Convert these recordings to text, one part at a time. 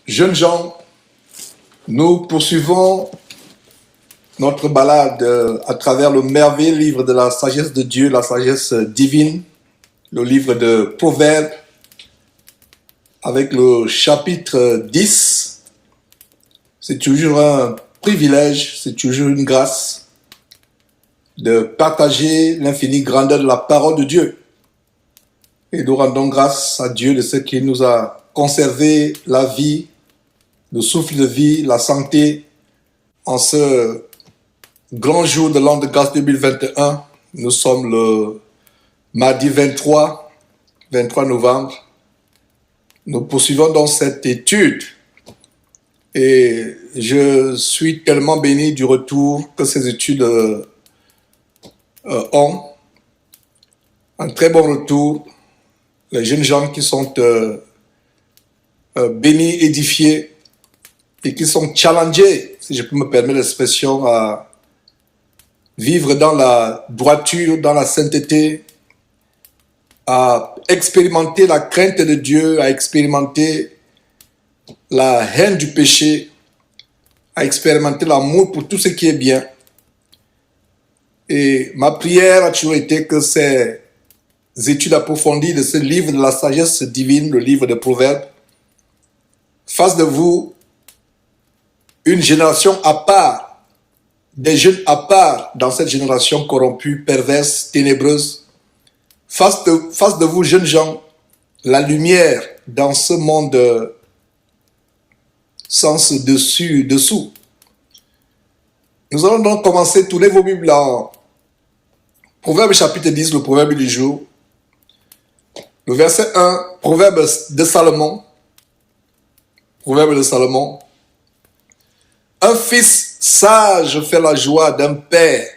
Jeunes gens, nous poursuivons notre balade à travers le merveilleux livre de la sagesse de Dieu, la sagesse divine, le livre de Proverbes, avec le chapitre 10. C'est toujours un privilège, c'est toujours une grâce de partager l'infinie grandeur de la parole de Dieu. Et nous rendons grâce à Dieu de ce qu'il nous a conservé la vie, le souffle de vie, la santé en ce grand jour de l'an de grâce 2021. Nous sommes le mardi 23 novembre. Nous poursuivons donc cette étude et je suis tellement béni du retour que ces études ont. Un très bon retour. Les jeunes gens qui sont bénis, édifiés et qui sont challengés, si je peux me permettre l'expression, à vivre dans la droiture, dans la sainteté, à expérimenter la crainte de Dieu, à expérimenter la haine du péché, à expérimenter l'amour pour tout ce qui est bien. Et ma prière a toujours été que ces études approfondies de ce livre de la sagesse divine, le livre de Proverbes, fassent de vous une génération à part, des jeunes à part dans cette génération corrompue, perverse, ténébreuse. Fasse de vous, jeunes gens, la lumière dans ce monde sans dessous. Nous allons donc commencer, tournez vos Bibles en Proverbe chapitre 10, le proverbe du jour. Le verset 1, proverbe de Salomon. Proverbe de Salomon. Un fils sage fait la joie d'un père,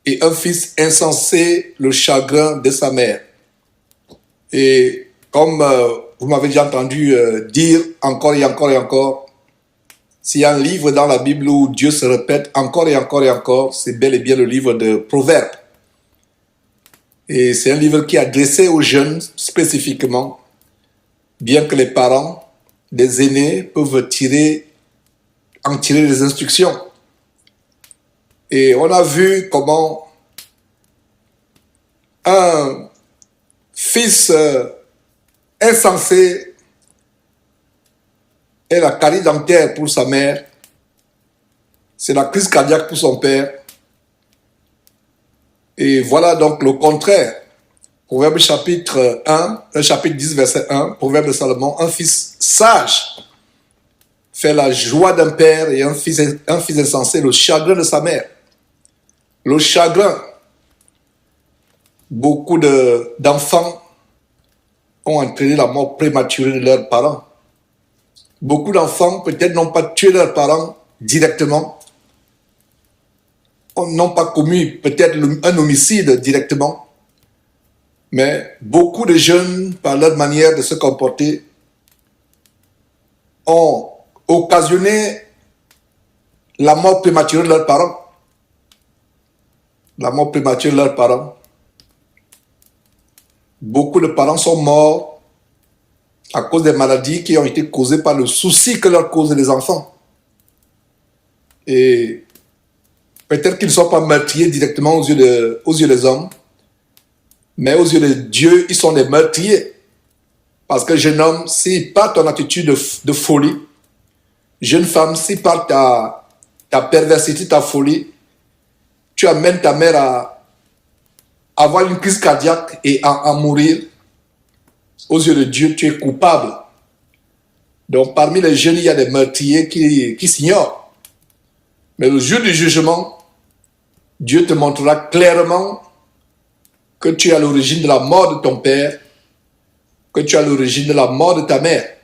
et un fils insensé le chagrin de sa mère. Et comme vous m'avez déjà entendu dire encore et encore et encore, s'il y a un livre dans la Bible où Dieu se répète encore et encore et encore, c'est bel et bien le livre de Proverbes. Et c'est un livre qui est adressé aux jeunes spécifiquement, bien que les parents des aînés peuvent en tirer des instructions. Et on a vu comment un fils insensé est la carie dentaire pour sa mère, c'est la crise cardiaque pour son père. Et voilà donc le contraire. Proverbe chapitre 10, verset 1, Proverbe de Salomon, un fils sage fait la joie d'un père et un fils insensé le chagrin de sa mère. Le chagrin, beaucoup d'enfants ont entraîné la mort prématurée de leurs parents. Beaucoup d'enfants peut-être n'ont pas tué leurs parents directement, n'ont pas commis peut-être un homicide directement, mais beaucoup de jeunes, par leur manière de se comporter, ont occasionné la mort prématurée de leurs parents. La mort prématurée de leurs parents. Beaucoup de parents sont morts à cause des maladies qui ont été causées par le souci que leur causent les enfants. Et peut-être qu'ils ne sont pas meurtriers directement aux yeux des hommes, mais aux yeux de Dieu, ils sont des meurtriers. Parce que jeune homme, si par ton attitude de folie, jeune femme, si par ta perversité, ta folie, tu amènes ta mère à avoir une crise cardiaque et à mourir, aux yeux de Dieu, tu es coupable. Donc parmi les jeunes, il y a des meurtriers qui s'ignorent. Mais le jour du jugement, Dieu te montrera clairement que tu es à l'origine de la mort de ton père, que tu es à l'origine de la mort de ta mère.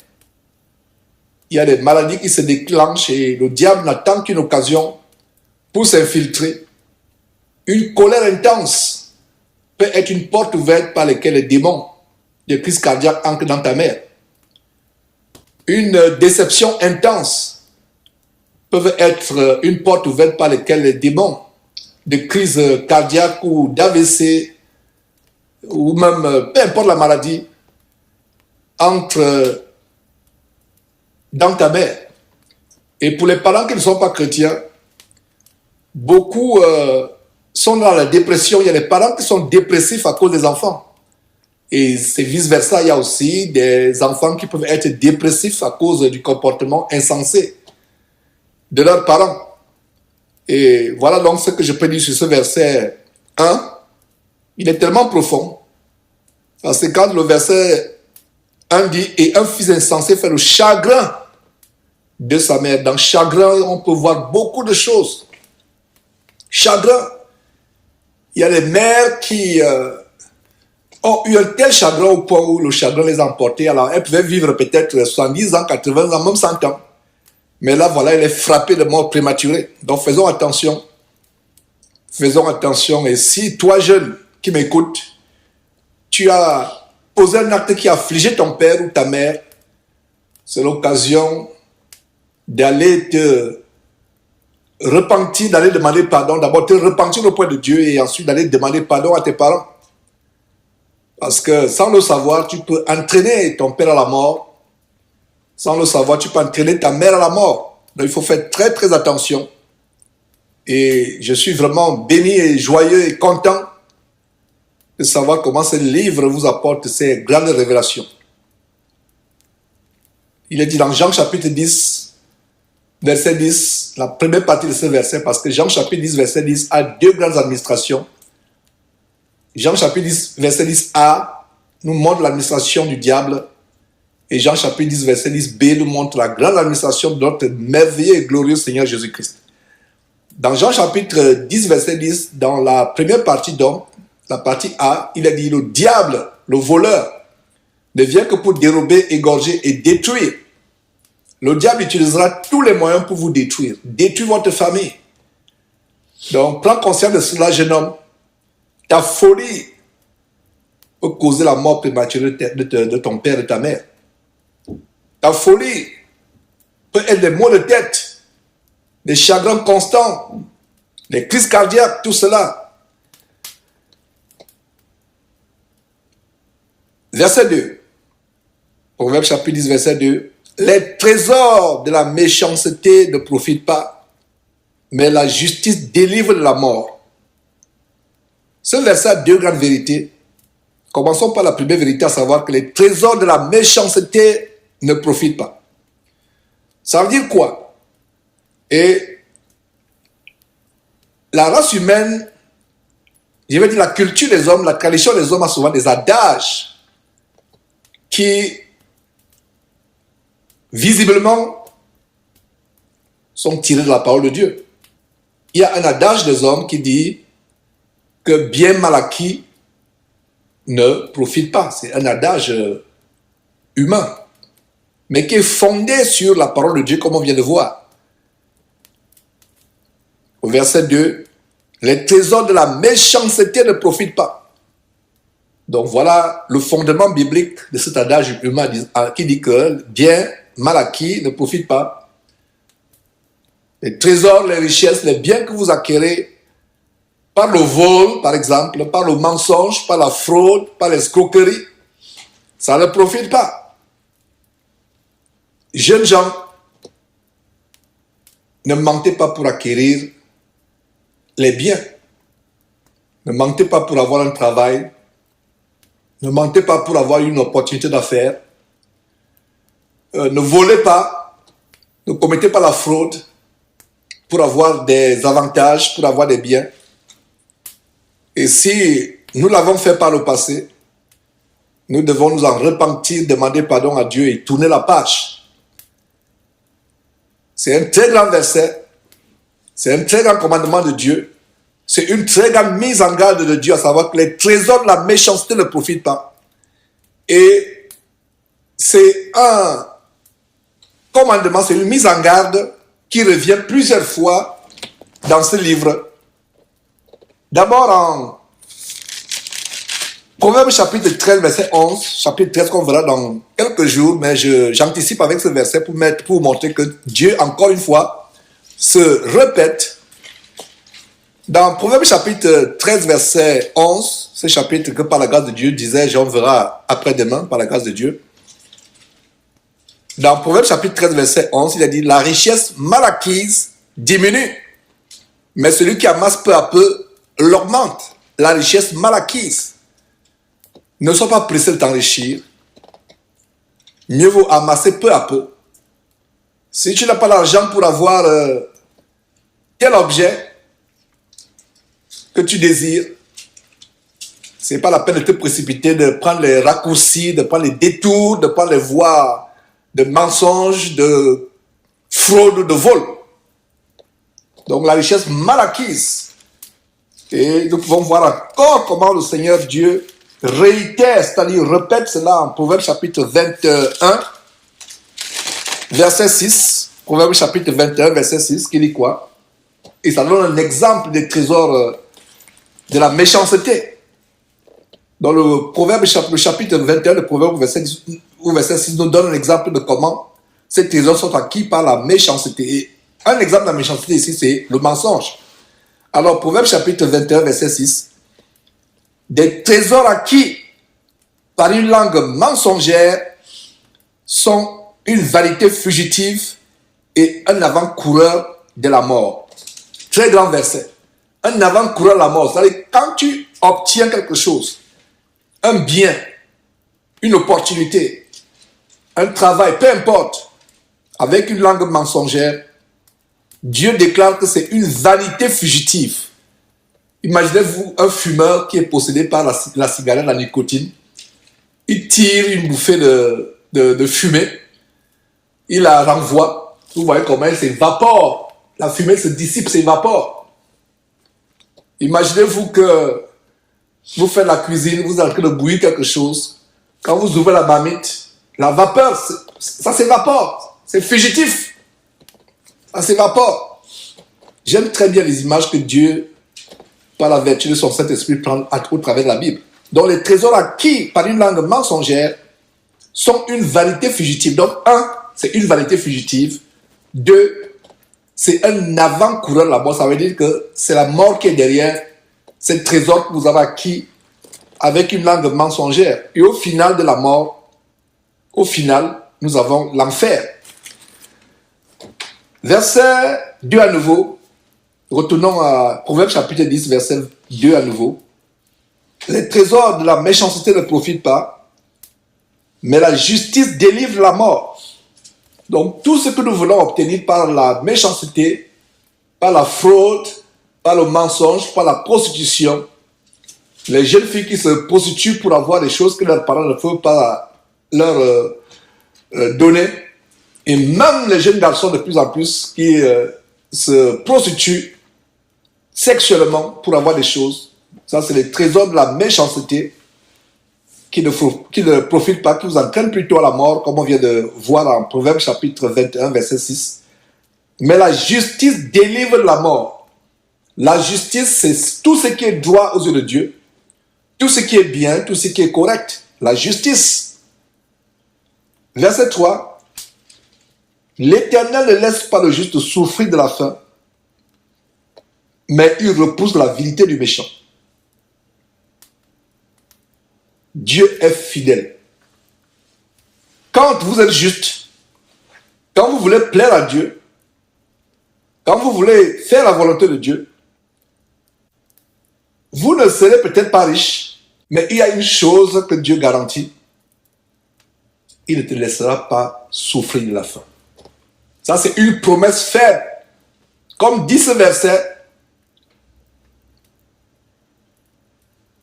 Il y a des maladies qui se déclenchent et le diable n'attend qu'une occasion pour s'infiltrer. Une colère intense peut être une porte ouverte par laquelle les démons de crise cardiaque entrent dans ta mère. Une déception intense peut être une porte ouverte par laquelle les démons de crise cardiaque ou d'AVC ou même peu importe la maladie entrent dans ta mère. Et pour les parents qui ne sont pas chrétiens, beaucoup sont dans la dépression. Il y a des parents qui sont dépressifs à cause des enfants. Et c'est vice-versa. Il y a aussi des enfants qui peuvent être dépressifs à cause du comportement insensé de leurs parents. Et voilà donc ce que je peux dire sur ce verset 1. Il est tellement profond. Parce que quand le verset 1 dit « Et un fils insensé fait le chagrin de sa mère ». Dans chagrin, on peut voir beaucoup de choses. Chagrin. Il y a des mères qui ont eu un tel chagrin au point où le chagrin les a emportés. Alors, elles pouvaient vivre peut-être 70 ans, 80 ans, même 100 ans. Mais là, voilà, elle est frappée de mort prématurée. Donc, faisons attention. Faisons attention. Et si toi, jeune, qui m'écoute, tu as posé un acte qui a affligé ton père ou ta mère, c'est l'occasion d'aller te repentir, d'aller demander pardon. D'abord, te repentir auprès de Dieu et ensuite d'aller demander pardon à tes parents. Parce que sans le savoir, tu peux entraîner ton père à la mort. Sans le savoir, tu peux entraîner ta mère à la mort. Donc, il faut faire très, très attention. Et je suis vraiment béni et joyeux et content de savoir comment ce livre vous apporte ces grandes révélations. Il est dit dans Jean chapitre 10, verset 10, la première partie de ce verset, parce que Jean chapitre 10, verset 10 a deux grandes administrations. Jean chapitre 10, verset 10a nous montre l'administration du diable. Et Jean chapitre 10, verset 10b nous montre la grande administration de notre merveilleux et glorieux Seigneur Jésus-Christ. Dans Jean chapitre 10, verset 10, dans la première partie donc, la partie A, il est dit, le diable, le voleur, ne vient que pour dérober, égorger et détruire. Le diable utilisera tous les moyens pour vous détruire. Détruire votre famille. Donc, prends conscience de cela, jeune homme. Ta folie peut causer la mort prématurée de ton père et de ta mère. Ta folie peut être des maux de tête, des chagrins constants, des crises cardiaques, tout cela. Verset 2. Proverbe chapitre 10, verset 2. Les trésors de la méchanceté ne profitent pas, mais la justice délivre de la mort. Ce verset a deux grandes vérités. Commençons par la première vérité, à savoir que les trésors de la méchanceté ne profitent pas. Ça veut dire quoi? Et la race humaine, je vais dire la culture des hommes, la tradition des hommes a souvent des adages qui, visiblement, sont tirés de la parole de Dieu. Il y a un adage des hommes qui dit que bien mal acquis ne profite pas. C'est un adage humain, mais qui est fondé sur la parole de Dieu, comme on vient de voir. Au verset 2, les trésors de la méchanceté ne profitent pas. Donc voilà le fondement biblique de cet adage humain qui dit que bien mal acquis ne profite pas. Les trésors, les richesses, les biens que vous acquérez par le vol, par exemple, par le mensonge, par la fraude, par l'escroquerie, ça ne profite pas. Jeunes gens, ne mentez pas pour acquérir les biens. Ne mentez pas pour avoir un travail. Ne mentez pas pour avoir une opportunité d'affaires. Ne volez pas. Ne commettez pas la fraude pour avoir des avantages, pour avoir des biens. Et si nous l'avons fait par le passé, nous devons nous en repentir, demander pardon à Dieu et tourner la page. C'est un très grand verset. C'est un très grand commandement de Dieu. C'est une très grande mise en garde de Dieu, à savoir que les trésors de la méchanceté ne profitent pas. Et c'est un commandement, c'est une mise en garde qui revient plusieurs fois dans ce livre. D'abord en Proverbe chapitre 13, verset 11, chapitre 13 qu'on verra dans quelques jours, mais j'anticipe avec ce verset pour vous montrer que Dieu, encore une fois, se répète. Dans Proverbe chapitre 13, verset 11, ce chapitre que par la grâce de Dieu disait, on verra après-demain par la grâce de Dieu. Dans Proverbe chapitre 13, verset 11, il a dit, la richesse mal acquise diminue, mais celui qui amasse peu à peu l'augmente. La richesse mal acquise. Ne sois pas pressé de t'enrichir. Mieux vaut amasser peu à peu. Si tu n'as pas l'argent pour avoir tel objet que tu désires, ce n'est pas la peine de te précipiter, de prendre les raccourcis, de prendre les détours, de prendre les voies de mensonges, de fraude ou de vol. Donc la richesse mal acquise. Et nous pouvons voir encore comment le Seigneur Dieu réitère, c'est-à-dire répète cela en Proverbe chapitre 21, verset 6. Proverbe chapitre 21, verset 6, qui dit quoi? Et ça donne un exemple des trésors de la méchanceté. Dans le Proverbe chapitre 21, le Proverbe verset 6 nous donne un exemple de comment ces trésors sont acquis par la méchanceté. Et un exemple de la méchanceté ici, c'est le mensonge. Alors, Proverbe chapitre 21, verset 6, des trésors acquis par une langue mensongère sont une vanité fugitive et un avant-coureur de la mort. Très grand verset. Un avant-coureur de la mort. C'est-à-dire, quand tu obtiens quelque chose, un bien, une opportunité, un travail, peu importe, avec une langue mensongère, Dieu déclare que c'est une vanité fugitive. Imaginez-vous un fumeur qui est possédé par la cigarette, la nicotine. Il tire une bouffée de fumée. Il la renvoie. Vous voyez comment elle s'évapore. La fumée se dissipe, s'évapore. Imaginez-vous que vous faites la cuisine, vous êtes en train de bouillir quelque chose. Quand vous ouvrez la marmite, la vapeur, ça s'évapore. C'est fugitif. Ça s'évapore. J'aime très bien les images que Dieu, par la vertu de son Saint-Esprit, prend au travers de la Bible. Donc les trésors acquis par une langue mensongère sont une vanité fugitive. Donc un, c'est une vanité fugitive. Deux, c'est un avant-coureur de la mort. Ça veut dire que c'est la mort qui est derrière ces trésors que vous avez acquis avec une langue mensongère. Et au final de la mort, au final, nous avons l'enfer. Verset 2 à nouveau. Retournons à Proverbe chapitre 10, verset 2 à nouveau. Les trésors de la méchanceté ne profitent pas, mais la justice délivre la mort. Donc tout ce que nous voulons obtenir par la méchanceté, par la fraude, par le mensonge, par la prostitution, les jeunes filles qui se prostituent pour avoir des choses que leurs parents ne peuvent pas leur donner, et même les jeunes garçons de plus en plus qui se prostituent sexuellement pour avoir des choses. Ça, c'est les trésors de la méchanceté qui ne profitent pas, qui vous entraînent plutôt à la mort, comme on vient de voir en Proverbe chapitre 21, verset 6. Mais la justice délivre la mort. La justice, c'est tout ce qui est droit aux yeux de Dieu, tout ce qui est bien, tout ce qui est correct. La justice. Verset 3. L'Éternel ne laisse pas le juste souffrir de la faim, mais il repousse la vilité du méchant. Dieu est fidèle. Quand vous êtes juste, quand vous voulez plaire à Dieu, quand vous voulez faire la volonté de Dieu, vous ne serez peut-être pas riche, mais il y a une chose que Dieu garantit. Il ne te laissera pas souffrir de la faim. Ça, c'est une promesse ferme. Comme dit ce verset,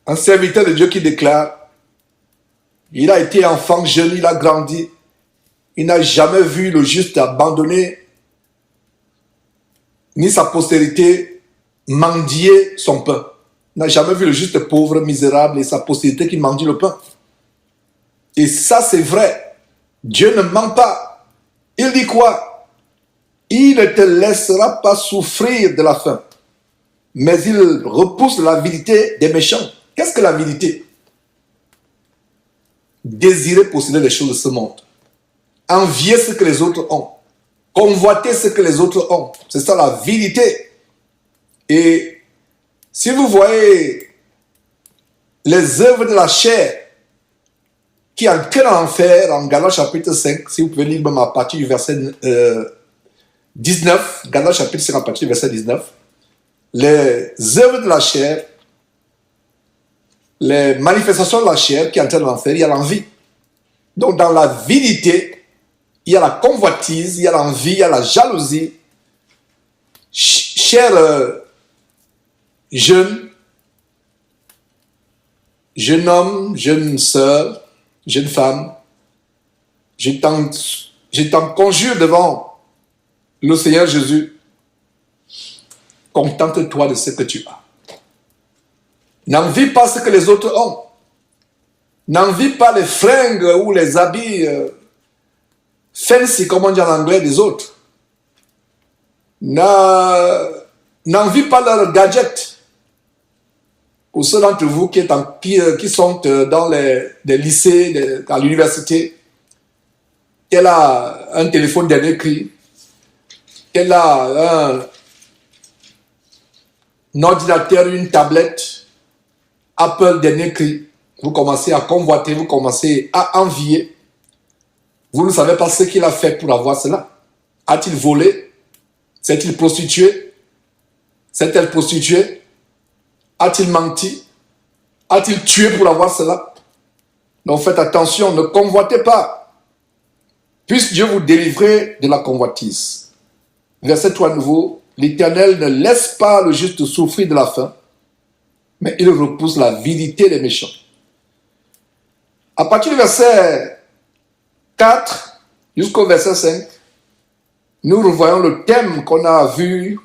un serviteur de Dieu qui déclare, il a été enfant jeune, il a grandi, il n'a jamais vu le juste abandonné, ni sa postérité mendier son pain. Il n'a jamais vu le juste pauvre, misérable et sa postérité qui mendie le pain. Et ça, c'est vrai. Dieu ne ment pas. Il dit quoi? Il ne te laissera pas souffrir de la faim, mais il repousse l'avidité des méchants. Qu'est-ce que l'avidité? Désirer posséder les choses de ce monde. Envier ce que les autres ont. Convoiter ce que les autres ont. C'est ça l'avidité. Et si vous voyez les œuvres de la chair, qui est entré dans l'enfer, en Galates chapitre 5, si vous pouvez lire même à partir du verset 19, Galates chapitre 5 à partir du verset 19, les œuvres de la chair, les manifestations de la chair qui entrent dans l'enfer, il y a l'envie. Donc dans la vilité, il y a la convoitise, il y a l'envie, il y a la jalousie. Chers jeunes hommes, jeunes sœurs, jeunes femmes, je t'en conjure devant le Seigneur Jésus, contente-toi de ce que tu as. N'envie pas ce que les autres ont. N'envie pas les fringues ou les habits fancy, comme on dit en anglais, des autres. N'envie pas leurs gadgets. Pour ceux d'entre vous qui sont dans les lycées, à l'université, qu'elle a un téléphone dernier cri, qu'elle a un ordinateur, une tablette, Apple dernier cri, vous commencez à convoiter, vous commencez à envier. Vous ne savez pas ce qu'il a fait pour avoir cela. A-t-il volé? S'est-il prostitué? S'est-elle prostituée? A-t-il menti? A-t-il tué pour avoir cela? Donc faites attention, ne convoitez pas. Puisse Dieu vous délivrer de la convoitise. Verset 3 à nouveau. L'Éternel ne laisse pas le juste souffrir de la faim, mais il repousse la vilité des méchants. À partir du verset 4 jusqu'au verset 5, nous revoyons le thème qu'on a vu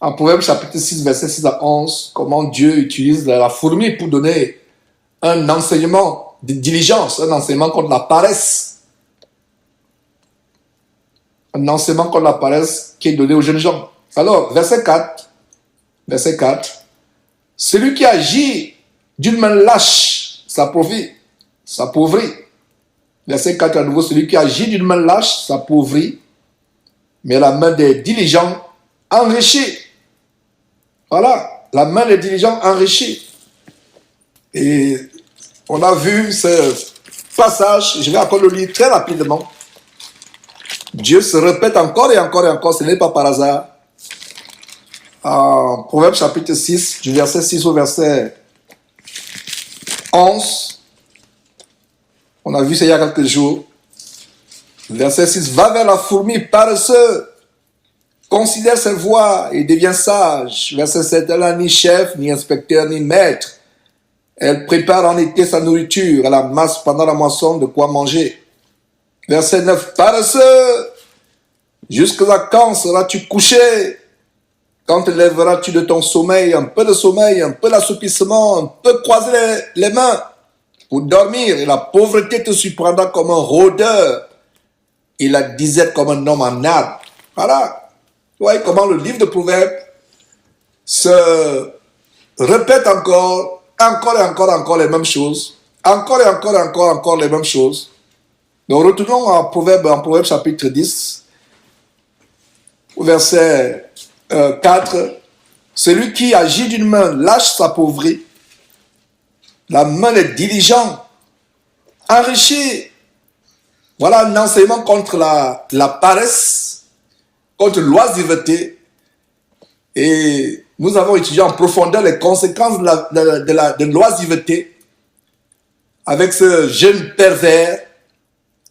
en Proverbe chapitre 6, verset 6 à 11, comment Dieu utilise la fourmi pour donner un enseignement de diligence, un enseignement contre la paresse. Un enseignement contre la paresse qui est donné aux jeunes gens. Alors, verset 4, celui qui agit d'une main lâche s'appauvrit. Verset 4 à nouveau, celui qui agit d'une main lâche s'appauvrit, mais la main des diligents enrichit. Voilà, la main des diligents enrichit. Et on a vu ce passage, je vais encore le lire très rapidement. Dieu se répète encore et encore et encore, ce n'est pas par hasard. En Proverbe chapitre 6, du verset 6 au verset 11, on a vu ça il y a quelques jours. Verset 6, va vers la fourmi paresseux, considère ses voies et devient sage. Verset 7, elle n'a ni chef, ni inspecteur, ni maître. Elle prépare en été sa nourriture, elle amasse pendant la moisson de quoi manger. Verset 9, paresseux, jusqu'à quand seras-tu couché? Quand te lèveras-tu de ton sommeil? Un peu de sommeil, un peu d'assoupissement, un peu croiser les mains pour dormir. Et la pauvreté te surprendra comme un rôdeur et la disette comme un homme en arbre. Voilà. Vous voyez comment le livre de Proverbes se répète encore et encore les mêmes choses. Encore et encore les mêmes choses. Donc retournons en Proverbe chapitre 10, au verset 4. Celui qui agit d'une main lâche s'appauvrit. La main des diligents enrichit. Voilà un enseignement contre la paresse, contre l'oisiveté. Et nous avons étudié en profondeur les conséquences de l'oisiveté avec ce jeune pervers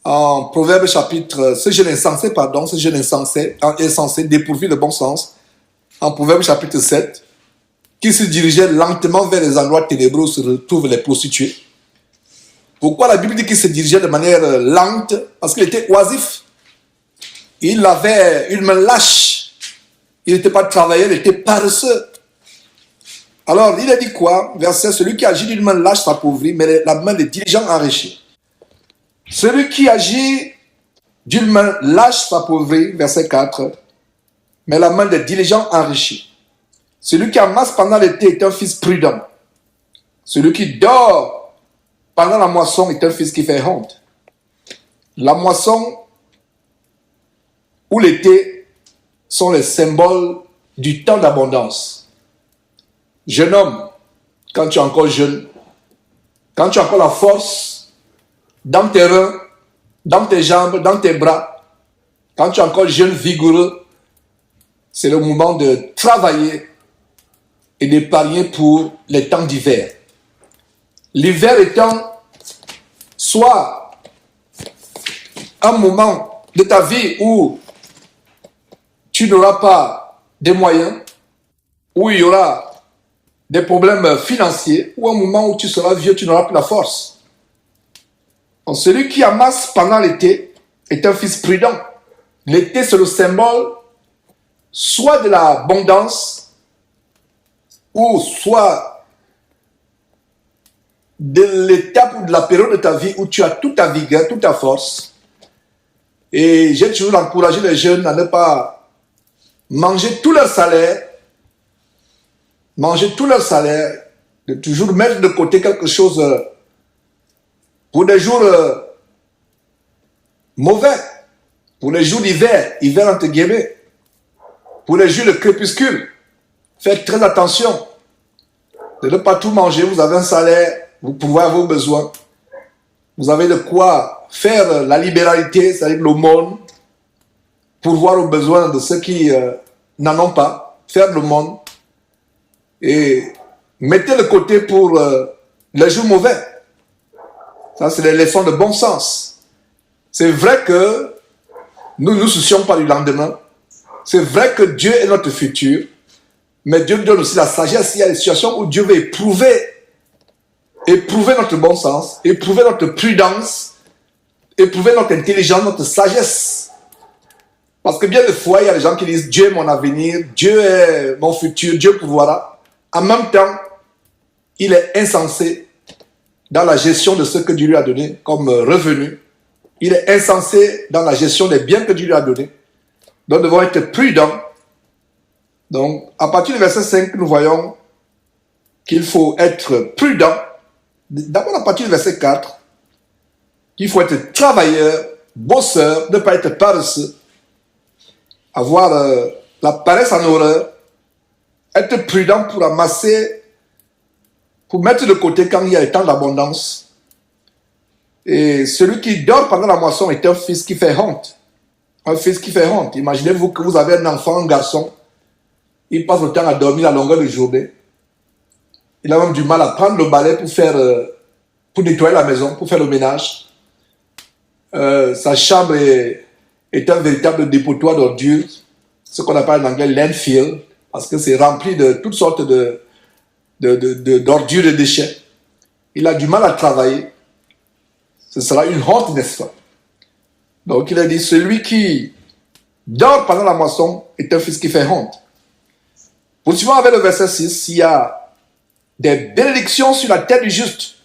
en Proverbe chapitre, ce jeune insensé, dépourvu de bon sens, en Proverbe chapitre 7, qui se dirigeait lentement vers les endroits ténébreux où se retrouvent les prostituées. Pourquoi la Bible dit qu'il se dirigeait de manière lente? Parce qu'il était oisif. Il avait une main lâche. Il n'était pas travailleur, il était paresseux. Alors, il a dit quoi? Verset, celui qui agit d'une main lâche s'appauvrit, mais la main des diligents enrichit. Celui qui agit d'une main lâche s'appauvrit, verset 4, mais la main des diligents enrichit. Celui qui amasse pendant l'été est un fils prudent. Celui qui dort pendant la moisson est un fils qui fait honte. La moisson ou l'été sont les symboles du temps d'abondance. Jeune homme, quand tu es encore jeune, quand tu as encore la force dans tes reins, dans tes jambes, dans tes bras. Quand tu es encore jeune, vigoureux, c'est le moment de travailler et d'épargner pour les temps d'hiver. L'hiver étant soit un moment de ta vie où tu n'auras pas des moyens, où il y aura des problèmes financiers, ou un moment où tu seras vieux, tu n'auras plus la force. Donc, celui qui amasse pendant l'été est un fils prudent. L'été, c'est le symbole soit de l'abondance, ou soit de l'étape ou de la période de ta vie où tu as toute ta vigueur, toute ta force. Et j'ai toujours encouragé les jeunes à ne pas manger tout leur salaire, de toujours mettre de côté quelque chose pour des jours mauvais, pour les jours d'hiver, hiver entre guillemets, pour les jours de crépuscule. Faites très attention de ne pas tout manger. Vous avez un salaire, vous pouvez avoir vos besoins. Vous avez de quoi faire la libéralité, c'est-à-dire l'aumône, pour voir aux besoins de ceux qui n'en ont pas, faire l'aumône. Et mettez de côté pour les jours mauvais. Ça, c'est des leçons de bon sens. C'est vrai que nous ne nous soucions pas du lendemain. C'est vrai que Dieu est notre futur. Mais Dieu nous donne aussi la sagesse. Il y a des situations où Dieu veut éprouver notre bon sens, éprouver notre prudence, éprouver notre intelligence, notre sagesse. Parce que bien des fois, il y a des gens qui disent Dieu est mon avenir, Dieu est mon futur, Dieu pourvoira. En même temps, il est insensé dans la gestion de ce que Dieu lui a donné comme revenu. Il est insensé dans la gestion des biens que Dieu lui a donnés. Donc, nous devons être prudents. Donc, à partir du verset 5, nous voyons qu'il faut être prudent. D'abord, à partir du verset 4, qu'il faut être travailleur, bosseur, ne pas être paresseux, avoir la paresse en horreur, être prudent pour amasser, pour mettre de côté quand il y a le temps d'abondance. Et celui qui dort pendant la moisson est un fils qui fait honte. Un fils qui fait honte. Imaginez-vous que vous avez un enfant, un garçon, il passe le temps à dormir à longueur de journée. Il a même du mal à prendre le balai pour nettoyer la maison, pour faire le ménage. Sa chambre est un véritable dépotoir d'ordures, ce qu'on appelle en anglais landfill, parce que c'est rempli de toutes sortes d'ordures et de déchets. Il a du mal à travailler. Ce sera une honte, n'est-ce pas? Donc il a dit, celui qui dort pendant la moisson est un fils qui fait honte. Poursuivons avec le verset 6, il y a des bénédictions sur la tête du juste.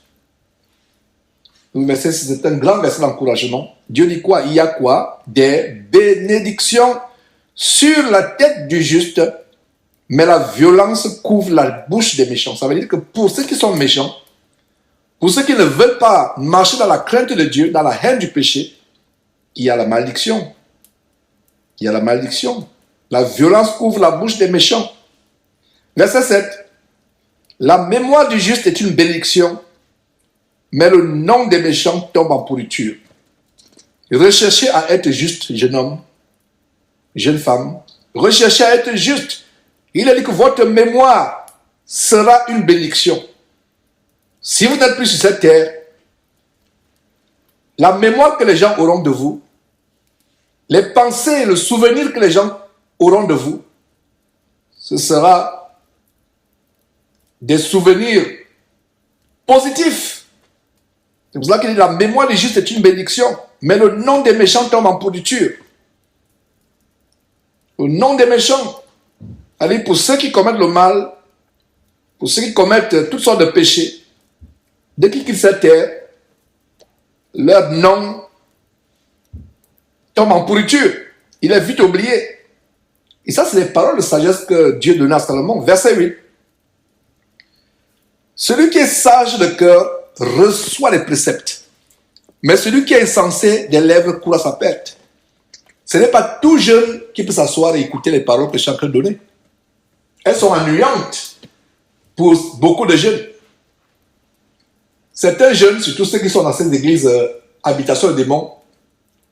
Le verset 6 c'est un grand verset d'encouragement. Dieu dit quoi? Il y a quoi? Des bénédictions sur la tête du juste, mais la violence couvre la bouche des méchants. Ça veut dire que pour ceux qui sont méchants, pour ceux qui ne veulent pas marcher dans la crainte de Dieu, dans la haine du péché, il y a la malédiction. Il y a la malédiction. La violence couvre la bouche des méchants. Verset 7. La mémoire du juste est une bénédiction, mais le nom des méchants tombe en pourriture. Recherchez à être juste, jeune homme, jeune femme. Recherchez à être juste. Il a dit que votre mémoire sera une bénédiction. Si vous n'êtes plus sur cette terre, la mémoire que les gens auront de vous, les pensées et le souvenir que les gens auront de vous, ce sera des souvenirs positifs. C'est pour cela qu'il dit la mémoire des justes est une bénédiction, mais le nom des méchants tombe en pourriture. Le nom des méchants, allez, pour ceux qui commettent le mal, pour ceux qui commettent toutes sortes de péchés, dès qu'ils quittent cette terre, leur nom tombe en pourriture. Il est vite oublié. Et ça, c'est les paroles de sagesse que Dieu donnait à Salomon. Verset 8. Celui qui est sage de cœur reçoit les préceptes, mais celui qui est insensé des lèvres court à sa perte. Ce n'est pas tout jeune qui peut s'asseoir et écouter les paroles que chacun donnait. Elles sont ennuyantes pour beaucoup de jeunes. Certains jeunes, surtout ceux qui sont dans cette église habitation de démons,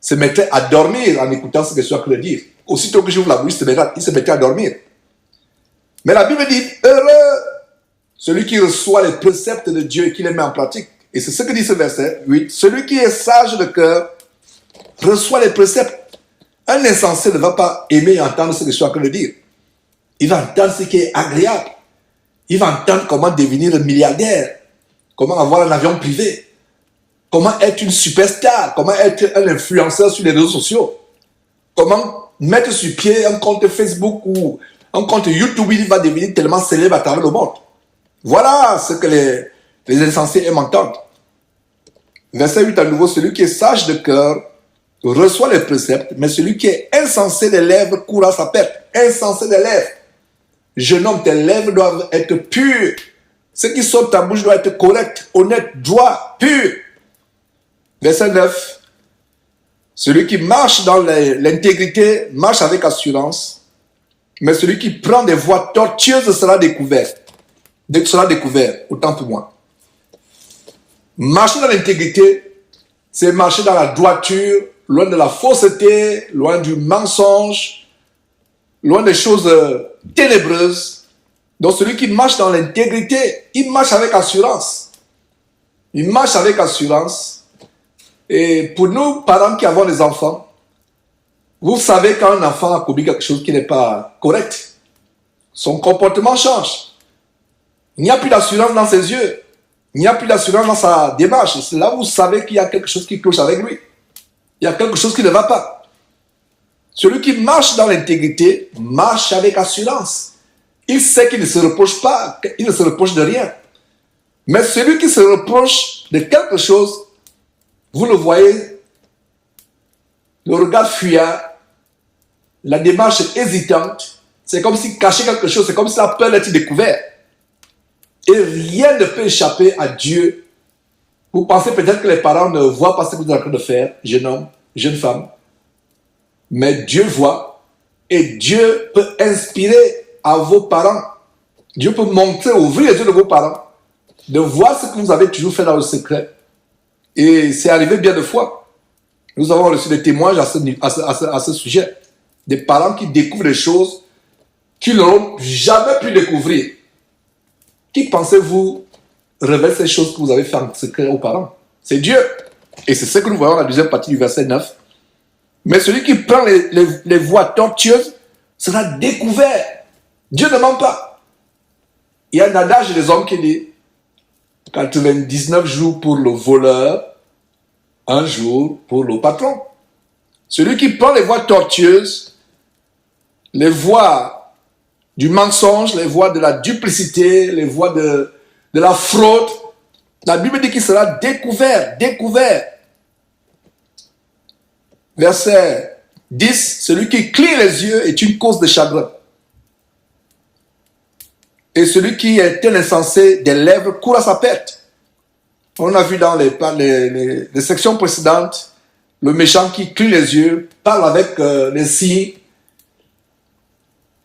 se mettait à dormir en écoutant ce que je suis en train de dire. Aussitôt que j'ouvre la bouche, il se mettait à dormir. Mais la Bible dit, heureux celui qui reçoit les préceptes de Dieu et qui les met en pratique. Et c'est ce que dit ce verset 8. Celui qui est sage de cœur reçoit les préceptes. Un insensé ne va pas aimer entendre ce que je suis en train de dire. Il va entendre ce qui est agréable. Il va entendre comment devenir milliardaire, comment avoir un avion privé, comment être une superstar, comment être un influenceur sur les réseaux sociaux, comment mettre sur pied un compte Facebook ou un compte YouTube, il va devenir tellement célèbre à travers le monde. Voilà ce que les insensés aiment entendre. Verset 8 à nouveau, celui qui est sage de cœur reçoit les préceptes, mais celui qui est insensé des lèvres court à sa perte. Insensé des lèvres. Jeune homme, tes lèvres doivent être pures. Ce qui sort de ta bouche doit être correct, honnête, droit, pur. Verset 9. Celui qui marche dans l'intégrité marche avec assurance, mais celui qui prend des voies tortueuses sera découvert. Sera découvert, autant pour moi. Marcher dans l'intégrité, c'est marcher dans la droiture, loin de la fausseté, loin du mensonge, loin des choses ténébreuses. Donc celui qui marche dans l'intégrité, il marche avec assurance. Il marche avec assurance. Et pour nous, parents qui avons des enfants, vous savez quand un enfant a commis quelque chose qui n'est pas correct, son comportement change. Il n'y a plus d'assurance dans ses yeux. Il n'y a plus d'assurance dans sa démarche. C'est là où vous savez qu'il y a quelque chose qui cloche avec lui. Il y a quelque chose qui ne va pas. Celui qui marche dans l'intégrité marche avec assurance. Il sait qu'il ne se reproche pas, il ne se reproche de rien. Mais celui qui se reproche de quelque chose, vous le voyez, le regard fuyard, la démarche hésitante, c'est comme s'il cachait quelque chose, c'est comme s'il a peur d'être découvert. Et rien ne peut échapper à Dieu. Vous pensez peut-être que les parents ne voient pas ce que vous êtes en train de faire, jeune homme, jeune femme. Mais Dieu voit et Dieu peut inspirer à vos parents. Dieu peut montrer, ouvrir les yeux de vos parents, de voir ce que vous avez toujours fait dans le secret. Et c'est arrivé bien de fois. Nous avons reçu des témoignages à ce sujet. Des parents qui découvrent des choses qu'ils n'auront jamais pu découvrir. Qui pensez-vous révèle ces choses que vous avez fait en secret aux parents? C'est Dieu. Et c'est ce que nous voyons dans la deuxième partie du verset 9. Mais celui qui prend les voies tortueuses sera découvert. Dieu ne ment pas. Il y a un adage des hommes qui dit 99 jours pour le voleur, un jour pour le patron. Celui qui prend les voies tortueuses, les voies du mensonge, les voies de la duplicité, les voies de la fraude, la Bible dit qu'il sera découvert. Verset 10, celui qui cligne les yeux est une cause de chagrin. Et celui qui est un insensé des lèvres court à sa perte. On a vu dans les sections précédentes, le méchant qui cligne les yeux, parle avec les signes.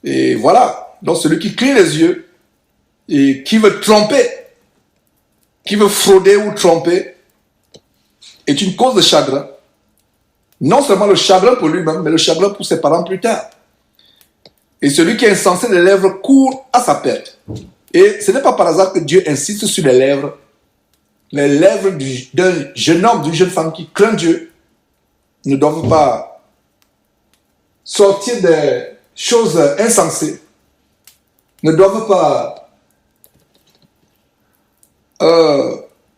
Et voilà, donc celui qui cligne les yeux et qui veut tromper, qui veut frauder ou tromper, est une cause de chagrin. Non seulement le chagrin pour lui-même, mais le chagrin pour ses parents plus tard. Et celui qui est insensé des lèvres court à sa perte. Et ce n'est pas par hasard que Dieu insiste sur les lèvres. Les lèvres d'un jeune homme, d'une jeune femme qui craint Dieu ne doivent pas sortir des choses insensées, ne doivent pas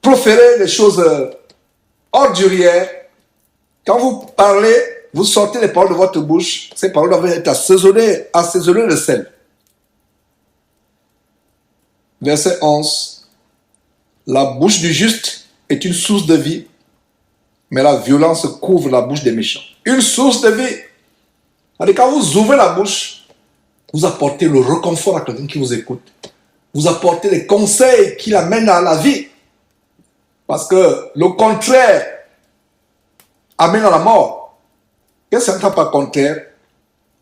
proférer des choses ordurières. Quand vous parlez, vous sortez les paroles de votre bouche, ces paroles doivent être assaisonnées de sel. Verset 11. La bouche du juste est une source de vie, mais la violence couvre la bouche des méchants. Une source de vie. Alors, quand vous ouvrez la bouche, vous apportez le réconfort à quelqu'un qui vous écoute. Vous apportez les conseils qui l'amènent à la vie. Parce que le contraire amène à la mort. Qu'est-ce que ça par contraire?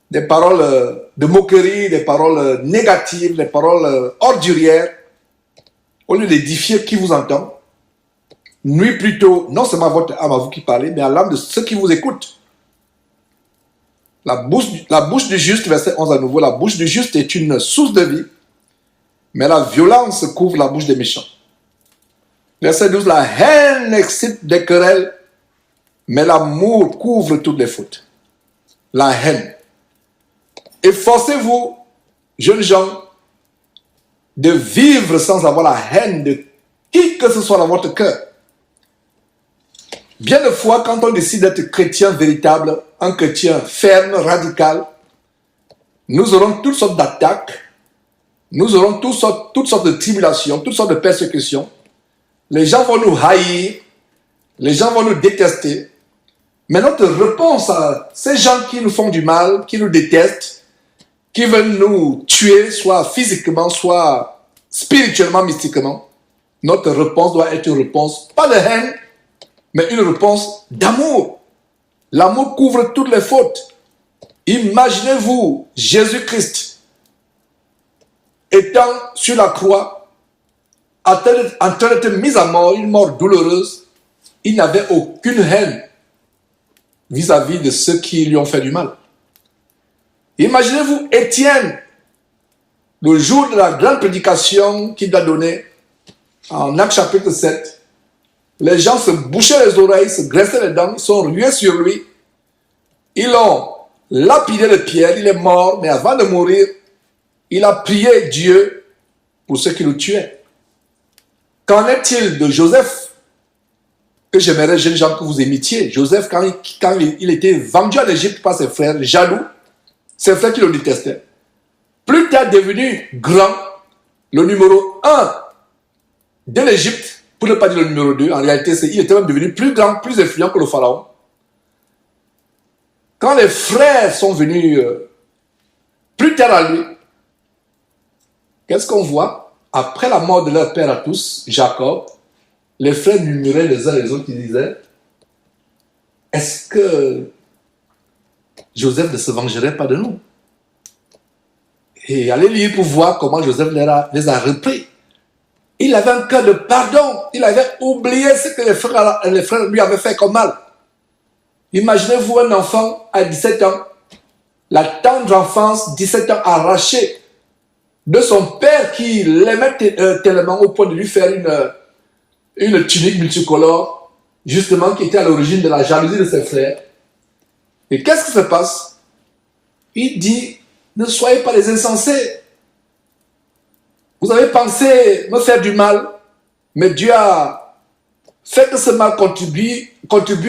Des paroles de moquerie, des paroles négatives, des paroles ordurières. Au lieu d'édifier qui vous entend, nuit plutôt, non seulement à votre âme, à vous qui parlez, mais à l'âme de ceux qui vous écoutent. La bouche du juste, verset 11 à nouveau, la bouche du juste est une source de vie, mais la violence couvre la bouche des méchants. Verset 12, la haine excite des querelles, mais l'amour couvre toutes les fautes. La haine. Efforcez-vous, jeunes gens, de vivre sans avoir la haine de qui que ce soit dans votre cœur. Bien de fois, quand on décide d'être chrétien véritable, un chrétien ferme, radical, nous aurons toutes sortes d'attaques, nous aurons toutes sortes de tribulations, toutes sortes de persécutions. Les gens vont nous haïr, les gens vont nous détester. Mais notre réponse à ces gens qui nous font du mal, qui nous détestent, qui veulent nous tuer, soit physiquement, soit spirituellement, mystiquement, notre réponse doit être une réponse, pas de haine, mais une réponse d'amour. L'amour couvre toutes les fautes. Imaginez-vous Jésus-Christ étant sur la croix, en train d'être mis à mort, une mort douloureuse. Il n'avait aucune haine vis-à-vis de ceux qui lui ont fait du mal. Imaginez-vous Étienne, le jour de la grande prédication qu'il doit donner, en Actes chapitre 7, les gens se bouchaient les oreilles, se graissaient les dents, ils sont rués sur lui. Ils l'ont lapidé de pierre, il est mort, mais avant de mourir, il a prié Dieu pour ceux qui le tuaient. Qu'en est-il de Joseph, que j'aimerais, jeunes gens, que vous imitiez? Joseph, quand il était vendu en Égypte par ses frères, jaloux, ses frères qui le détestaient. Plus tard devenu grand, le numéro 1 de l'Égypte, pour ne pas dire le numéro 2, en réalité, il était même devenu plus grand, plus influent que le pharaon. Quand les frères sont venus plus tard à lui, qu'est-ce qu'on voit? Après la mort de leur père à tous, Jacob, les frères murmuraient les uns les autres qui disaient, est-ce que Joseph ne se vengerait pas de nous? Et allez lire pour voir comment Joseph les a repris. Il avait un cœur de pardon. Il avait oublié ce que les frères lui avaient fait comme mal. Imaginez-vous un enfant à 17 ans, la tendre enfance, 17 ans, arraché de son père qui l'aimait tellement au point de lui faire une tunique multicolore, justement qui était à l'origine de la jalousie de ses frères. Et qu'est-ce qui se passe? Il dit, ne soyez pas des insensés. Vous avez pensé me faire du mal, mais Dieu a fait que ce mal contribue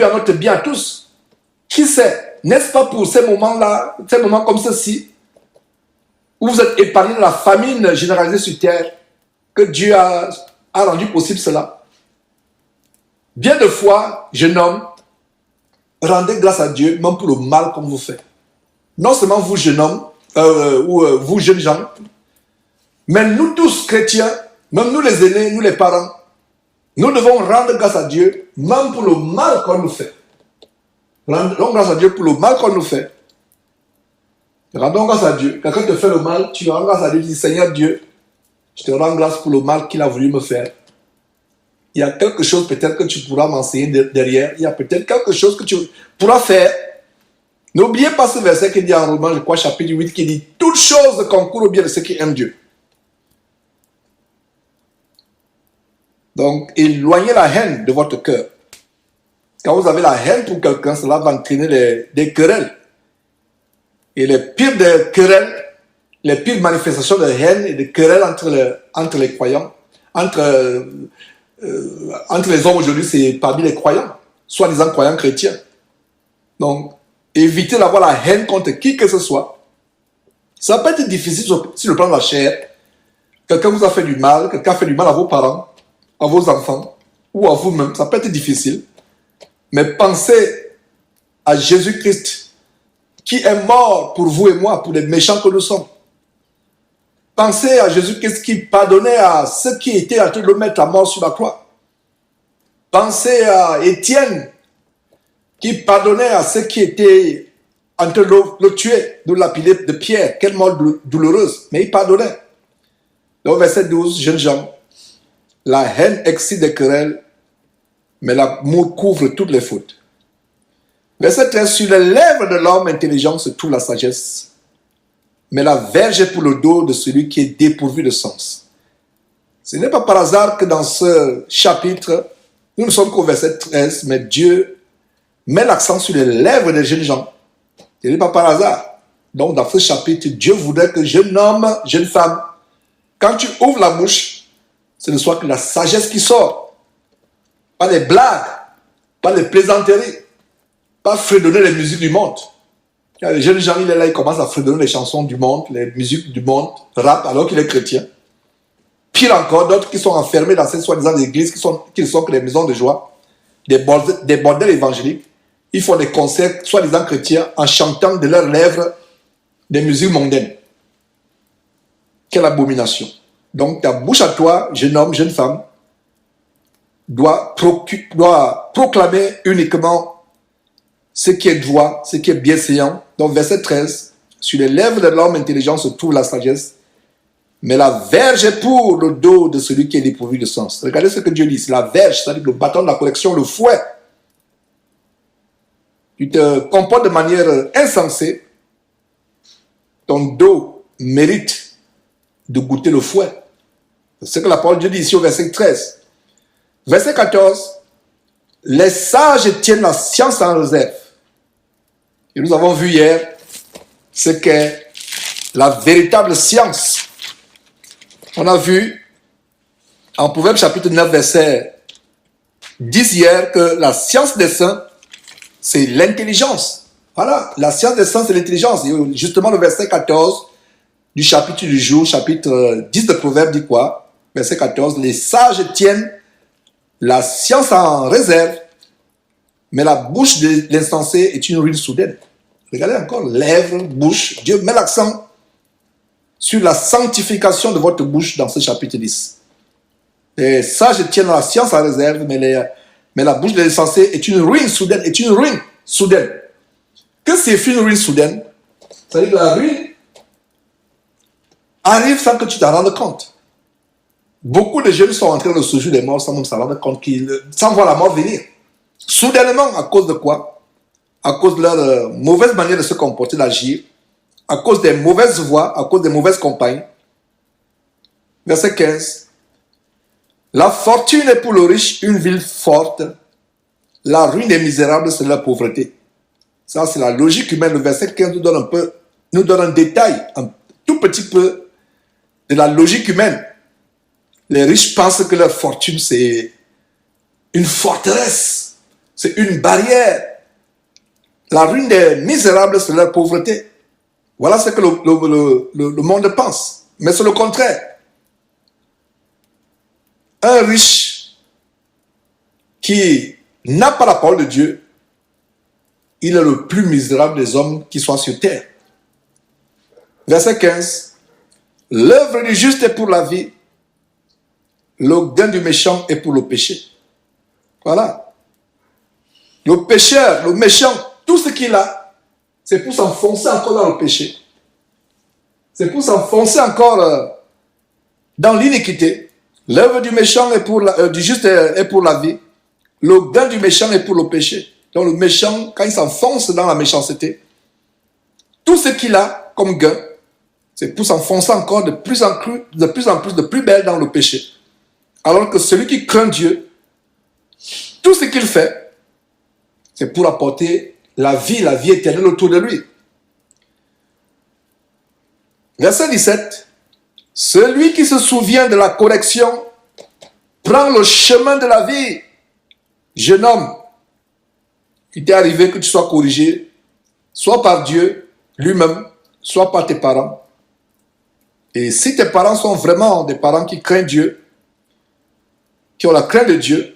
à notre bien à tous. Qui sait, n'est-ce pas pour ces moments-là, ces moments comme ceci, où vous êtes épargnés de la famine généralisée sur terre, que Dieu a rendu possible cela? Bien de fois, jeune homme, rendez grâce à Dieu, même pour le mal qu'on vous fait. Non seulement vous, jeune homme, vous, jeunes gens, mais nous tous, chrétiens, même nous les aînés, nous les parents, nous devons rendre grâce à Dieu, même pour le mal qu'on nous fait. Rendons grâce à Dieu pour le mal qu'on nous fait. Rendons grâce à Dieu. Quelqu'un te fait le mal, tu rends grâce à Dieu, tu dis, Seigneur Dieu, je te rends grâce pour le mal qu'il a voulu me faire. Il y a quelque chose peut-être que tu pourras m'enseigner derrière. Il y a peut-être quelque chose que tu pourras faire. N'oubliez pas ce verset qui dit en Romains, je crois, chapitre 8, qui dit, toutes choses concourent au bien de ceux qui aiment Dieu. Donc, éloignez la haine de votre cœur. Quand vous avez la haine pour quelqu'un, cela va entraîner des querelles. Et les pires des querelles, les pires manifestations de haine et de querelles entre les croyants, entre les hommes aujourd'hui, c'est parmi les croyants, soi-disant croyants chrétiens. Donc, évitez d'avoir la haine contre qui que ce soit. Ça peut être difficile sur le plan de la chair. Quelqu'un vous a fait du mal, quelqu'un a fait du mal à vos parents, à vos enfants, ou à vous-même. Ça peut être difficile. Mais pensez à Jésus-Christ qui est mort pour vous et moi, pour les méchants que nous sommes. Pensez à Jésus-Christ qui pardonnait à ceux qui étaient en train de le mettre à mort sur la croix. Pensez à Étienne qui pardonnait à ceux qui étaient en train de le tuer, de lapider de pierre. Quelle mort douloureuse. Mais il pardonnait. Donc verset 12, jeunes gens, la haine excite des querelles, mais l'amour couvre toutes les fautes. Verset 13, sur les lèvres de l'homme intelligent se trouve la sagesse, mais la verge est pour le dos de celui qui est dépourvu de sens. Ce n'est pas par hasard que dans ce chapitre, nous ne sommes qu'au verset 13, mais Dieu met l'accent sur les lèvres des jeunes gens. Ce n'est pas par hasard. Donc dans ce chapitre, Dieu voudrait que jeune homme, jeune femme, quand tu ouvres la bouche, ce ne soit que la sagesse qui sort. Pas les blagues, pas les plaisanteries, pas fredonner les musiques du monde. Les jeunes gens, il est là, il commence à fredonner les chansons du monde, les musiques du monde, rap, alors qu'il est chrétien. Pire encore, d'autres qui sont enfermés dans ces soi-disant églises qui ne sont que des maisons de joie, des bordels évangéliques. Ils font des concerts soi-disant chrétiens en chantant de leurs lèvres des musiques mondaines. Quelle abomination. Donc ta bouche à toi, jeune homme, jeune femme, doit proclamer uniquement ce qui est droit, ce qui est bienséant. Donc verset 13, sur les lèvres de l'homme intelligent se trouve la sagesse, mais la verge est pour le dos de celui qui est dépourvu de sens. Regardez ce que Dieu dit, c'est la verge, c'est-à-dire le bâton de la correction, le fouet. Tu te comportes de manière insensée, ton dos mérite de goûter le fouet. C'est ce que la parole de Dieu dit ici au verset 13. Verset 14, les sages tiennent la science en réserve. Et nous avons vu hier ce qu'est la véritable science. On a vu en Proverbe chapitre 9 verset 10 hier que la science des saints, c'est l'intelligence. Voilà, la science des saints, c'est l'intelligence. Et justement, le verset 14 du chapitre du jour, chapitre 10 de Proverbe dit quoi? Verset 14, les sages tiennent la science en réserve, mais la bouche de l'insensé est une ruine soudaine. Regardez encore, lèvres, bouche. Dieu met l'accent sur la sanctification de votre bouche dans ce chapitre 10. Les sages tiennent la science en réserve, mais la bouche de l'insensé est une ruine soudaine, Que signifie une ruine soudaine? C'est-à-dire que la ruine arrive sans que tu t'en rendes compte. Beaucoup de jeunes sont en train de se jouer des morts sans même s'en rendre compte, sans voir la mort venir. Soudainement, à cause de quoi? À cause de leur mauvaise manière de se comporter, d'agir, à cause des mauvaises voies, à cause des mauvaises compagnies. Verset 15. La fortune est pour le riche une ville forte. La ruine des misérables, c'est la pauvreté. Ça, c'est la logique humaine. Le verset 15 nous donne un détail, un tout petit peu de la logique humaine. Les riches pensent que leur fortune, c'est une forteresse, c'est une barrière. La ruine des misérables, c'est leur pauvreté. Voilà ce que le monde pense. Mais c'est le contraire. Un riche qui n'a pas la parole de Dieu, il est le plus misérable des hommes qui soient sur terre. Verset 15. L'œuvre du juste est pour la vie, le gain du méchant est pour le péché. Voilà. Le pécheur, le méchant, tout ce qu'il a, c'est pour s'enfoncer encore dans le péché. C'est pour s'enfoncer encore dans l'iniquité. L'œuvre du méchant du juste est pour la vie. Le gain du méchant est pour le péché. Donc le méchant, quand il s'enfonce dans la méchanceté, tout ce qu'il a comme gain, c'est pour s'enfoncer encore de plus en plus, de plus belle dans le péché. Alors que celui qui craint Dieu, tout ce qu'il fait, c'est pour apporter la vie éternelle autour de lui. Verset 17. Celui qui se souvient de la correction prend le chemin de la vie. Jeune homme, il t'est arrivé que tu sois corrigé, soit par Dieu lui-même, soit par tes parents. Et si tes parents sont vraiment des parents qui craignent Dieu, qui ont la crainte de Dieu,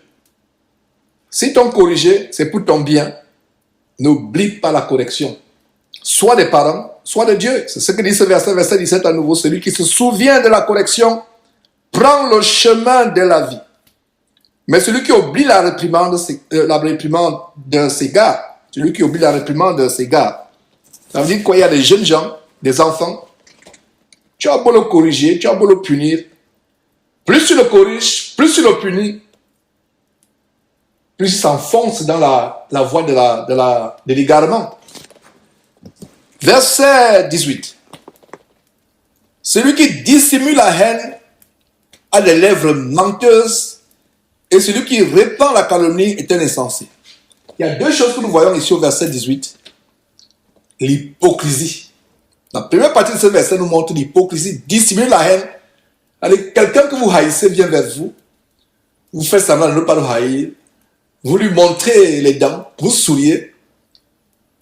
s'ils t'ont corrigé, c'est pour ton bien. N'oublie pas la correction. Soit des parents, soit de Dieu. C'est ce que dit ce verset 17 à nouveau. Celui qui se souvient de la correction prend le chemin de la vie. Mais celui qui oublie la réprimande de ses gars, celui qui oublie la réprimande de ses gars, ça veut dire quoi? Il y a des jeunes gens, des enfants, tu as beau le corriger, tu as beau le punir, plus tu le corriges, plus tu le punis, plus il s'enfonce dans la voie de l'égarement. Verset 18. Celui qui dissimule la haine a des lèvres menteuses, et celui qui répand la calomnie est un insensé. Il y a deux choses que nous voyons ici au verset 18. L'hypocrisie. La première partie de ce verset nous montre l'hypocrisie. Dissimuler la haine. Allez, quelqu'un que vous haïssez vient vers vous, vous faites semblant de ne pas le haïr, vous lui montrez les dents, vous souriez,